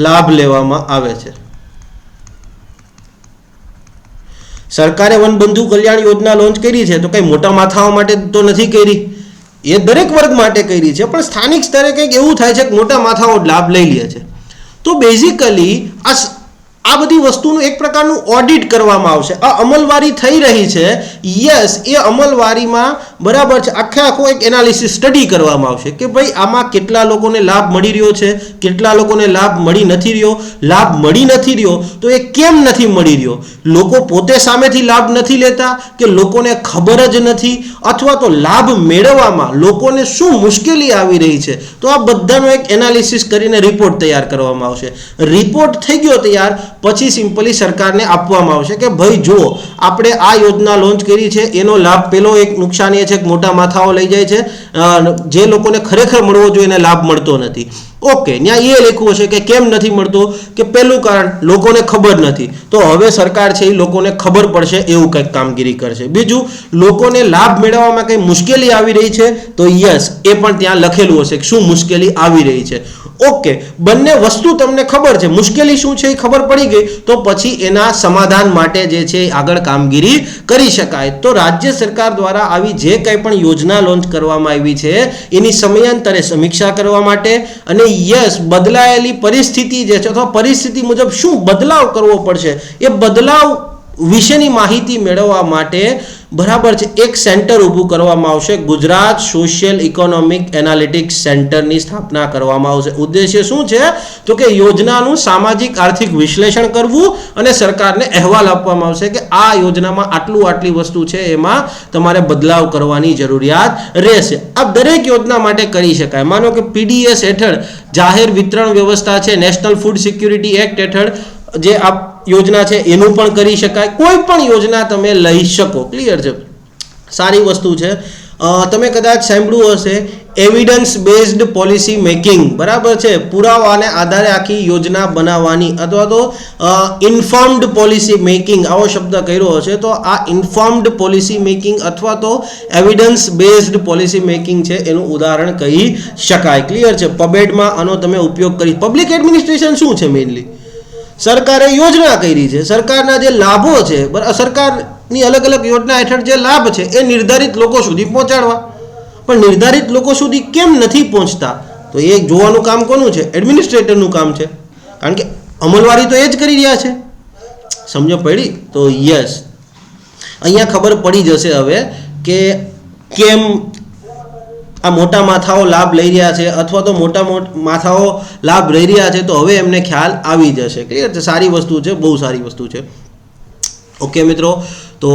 લાભ લેવામાં આવે છે. સરકારે વનબંધુ કલ્યાણ યોજના લોન્ચ કરી છે તો કઈ મોટા માથાઓ માટે તો નથી કરી, એ દરેક વર્ગ માટે કરી છે. પણ સ્થાનિક સ્તરે કંઈક એવું થાય છે કે મોટા માથાઓ લાભ લઈ લે છે. તો બેઝિકલી આ આ બધી વસ્તુનું એક પ્રકારનું ઓડિટ કરવામાં આવશે. આ અમલવારી થઈ રહી છે, યસ, એ અમલવારીમાં બરાબર છે આખો એક એનાલિસિસ સ્ટડી કરવામાં આવશે કે ભાઈ આમાં કેટલા લોકોને લાભ મળી રહ્યો છે, કેટલા લોકોને લાભ મળી નથી રહ્યો. લાભ મળી નથી રહ્યો તો એ કેમ નથી મળી રહ્યો? લોકો પોતે સામેથી લાભ નથી લેતા, કે લોકોને ખબર જ નથી, અથવા તો લાભ મેળવવામાં લોકોને શું મુશ્કેલી આવી રહી છે? તો આ બધાનો એક એનાલિસિસ કરીને રિપોર્ટ તૈયાર કરવામાં આવશે. રિપોર્ટ થઈ ગયો તૈયાર પછી સિમ્પલી સરકારને આપવામાં આવશે કે ભાઈ જુઓ, આપણે આ યોજના લોન્ચ કરી છે, એનો લાભ, પેલો એક નુકસાન એ છે કે મોટા માથાઓ લઈ જાય છે, જે લોકોને ખરેખર મળવો જોઈએ એને લાભ મળતો નથી. ઓકે, ત્યાં એ લખ્યું હશે કે કેમ નથી મળતો, કે પહેલું કારણ લોકોને ખબર નથી. તો હવે સરકાર છે એ લોકોને ખબર પડશે એવું કંઈક કામગીરી કરશે. બીજું, લોકોને લાભ મેળવવામાં કંઈ મુશ્કેલી આવી રહી છે, તો યસ, એ પણ ત્યાં લખેલું હશે કે શું મુશ્કેલી આવી રહી છે. ઓકે, બંને વસ્તુ તમને ખબર છે, મુશ્કેલી શું છે એ ખબર પડી ગઈ, તો પછી એના સમાધાન માટે જે છે આગળ કામગીરી કરી શકાય. તો રાજ્ય સરકાર દ્વારા આવી જે કંઈ પણ યોજના લોન્ચ કરવામાં આવી છે એની સમયાંતરે સમીક્ષા કરવા માટે, અને યસ, બદલાયેલી પરિસ્થિતિ જે છે અથવા પરિસ્થિતિ મુજબ શું બદલાવ કરવો પડશે એ બદલાવ વિશેની માહિતી મેળવવા માટે બરાબર છે એક સેન્ટર ઊભું કરવામાં આવશે. ગુજરાત સોશિયલ ઇકોનોમિક એનાલિટિક્સ સેન્ટરની સ્થાપના કરવામાં આવશે. ઉદ્દેશ્ય શું છે? તો કે યોજનાનું સામાજિક આર્થિક વિશ્લેષણ કરવું અને સરકારને અહેવાલ આપવામાં આવશે કે આ યોજનામાં આટલી વસ્તુ છે, એમાં તમારે બદલાવ કરવાની જરૂરિયાત રહેશે. આ દરેક યોજના માટે કરી શકાય. માનો કે પીડીએસ હેઠળ જાહેર વિતરણ વ્યવસ્થા છે, નેશનલ ફૂડ સિક્યુરિટી એક્ટ હેઠળ જે આ યોજના છે એનું પણ કરી શકાય. કોઈ પણ યોજના તમે લઈ શકો. ક્લિયર છે? સારી વસ્તુ છે. તમે કદાચ સાંભળ્યું હશે એવિડન્સ બેઝડ પોલિસી મેકિંગ, બરાબર છે, પુરાવાને આધારે આખી યોજના બનાવવાની, અથવા તો ઇન્ફોર્મ્ડ પોલિસી મેકિંગ આવો શબ્દ કર્યો હશે. તો આ ઇન્ફોર્મ્ડ પોલિસી મેકિંગ અથવા તો એવિડન્સ બેઝડ પોલિસી મેકિંગ છે એનું ઉદાહરણ કહી શકાય. ક્લિયર છે? પબેડમાં આનો તમે ઉપયોગ કરી. પબ્લિક એડમિનિસ્ટ્રેશન શું છે? મેઇનલી સરકારે યોજના કરી છે, સરકારના જે લાભો છે, સરકારની અલગ અલગ યોજના હેઠળ જે લાભ છે એ નિર્ધારિત લોકો સુધી પહોંચાડવા. પણ નિર્ધારિત લોકો સુધી કેમ નથી પહોંચતા? તો એ જોવાનું કામ કોનું છે? એડમિનિસ્ટ્રેટરનું કામ છે. કારણ કે અમલવારી તો એ જ કરી રહ્યા છે. સમજો પડી? તો યસ, અહીંયા ખબર પડી જશે હવે કે કેમ આ મોટા માથાઓ લાભ લઈ રહ્યા છે, અથવા તો મોટા માથાઓ લાભ લઈ રહ્યા છે, તો હવે એમને ખ્યાલ આવી જશે. ક્લિયર છે? સારી વસ્તુ છે, બહુ સારી વસ્તુ છે. ઓકે મિત્રો, તો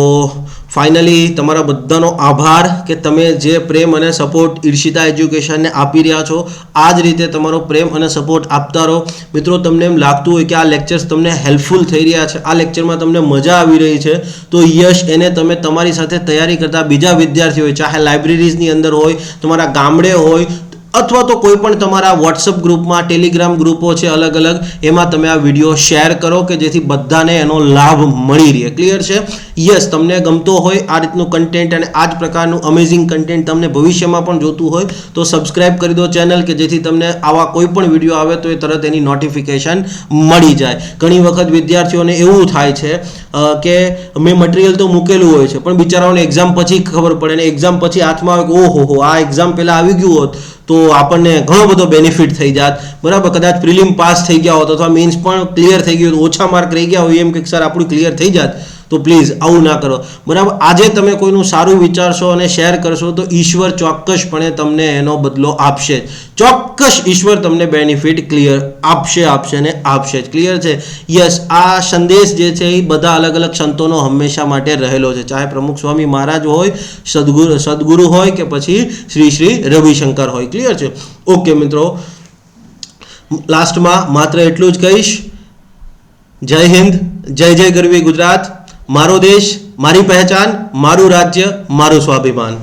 ફાઇનલી તમારા બધાનો આભાર કે તમે જે પ્રેમ અને સપોર્ટ ઈર્ષિતા એજ્યુકેશનને આપી રહ્યા છો. આ જ રીતે તમારો પ્રેમ અને સપોર્ટ આપતા રહો. મિત્રો, તમને એમ લાગતું હોય કે આ લેક્ચર્સ તમને હેલ્પફુલ થઈ રહ્યા છે, આ લેક્ચરમાં તમને મજા આવી રહી છે, તો યશ, એને તમે તમારી સાથે તૈયારી કરતા બીજા વિદ્યાર્થીઓ હોય, ચાહે લાઇબ્રેરીઝની અંદર હોય, તમારા ગામડે હોય, અથવા તો કોઈ પણ તમારા વોટ્સઅપ ગ્રુપમાં, ટેલિગ્રામ ગ્રુપો છે અલગ અલગ, એમાં તમે આ વિડીયો શેર કરો કે જેથી બધાને એનો લાભ મળી રહે. ક્લિયર છે? યસ, તમને ગમતો હોય આ રીતનું કન્ટેન્ટ અને આ જ પ્રકારનું અમેઝિંગ કન્ટેન્ટ તમને ભવિષ્યમાં પણ જોતું હોય તો સબસ્ક્રાઇબ કરી દો ચેનલ, કે જેથી તમને આવા કોઈ પણ વિડીયો આવે તો એ તરત એની નોટિફિકેશન મળી જાય. ઘણી વખત વિદ્યાર્થીઓને એવું થાય છે કે મેં મટીરિયલ તો મૂકેલું હોય છે, પણ બિચારાઓને એક્ઝામ પછી ખબર પડે, ને એક્ઝામ પછી હાથમાં આવે કે ઓહો, આ એક્ઝામ પહેલાં આવી ગયું હોત તો આપણને ઘણો બધો બેનિફિટ થઈ જાત. બરાબર? કદાચ પ્રિલિમ પાસ થઈ ગયા હોત અથવા મેન્સ પણ ક્લિયર થઈ ગયું, ઓછા માર્ક રહી ગયા હોય, એમ કે સર આપણું ક્લિયર થઈ જાત. તો પ્લીઝ આવું ના કરો. બરાબર? આજે તમે કોઈનું સારું વિચારશો અને શેર કરશો તો ઈશ્વર ચોક્કસપણે તમને એનો બદલો આપશે. ચોક્કસ ઈશ્વર તમને બેનિફિટ ક્લિયર આપશે ને આપશે જ. ક્લિયર છે? યસ, આ સંદેશ જે છે એ બધા અલગ અલગ સંતોનો હંમેશા માટે રહેલો છે, ચાહે પ્રમુખ સ્વામી મહારાજ હોય, સદગુરુ હોય, કે પછી શ્રી રવિશંકર હોય. ક્લિયર છે? ઓકે મિત્રો, લાસ્ટમાં માત્ર એટલું જ કહીશ, જય હિન્દ, જય જય ગરવી ગુજરાત. મારો દેશ, મારી પહેચાન, મારું રાજ્ય, મારું સ્વાભિમાન.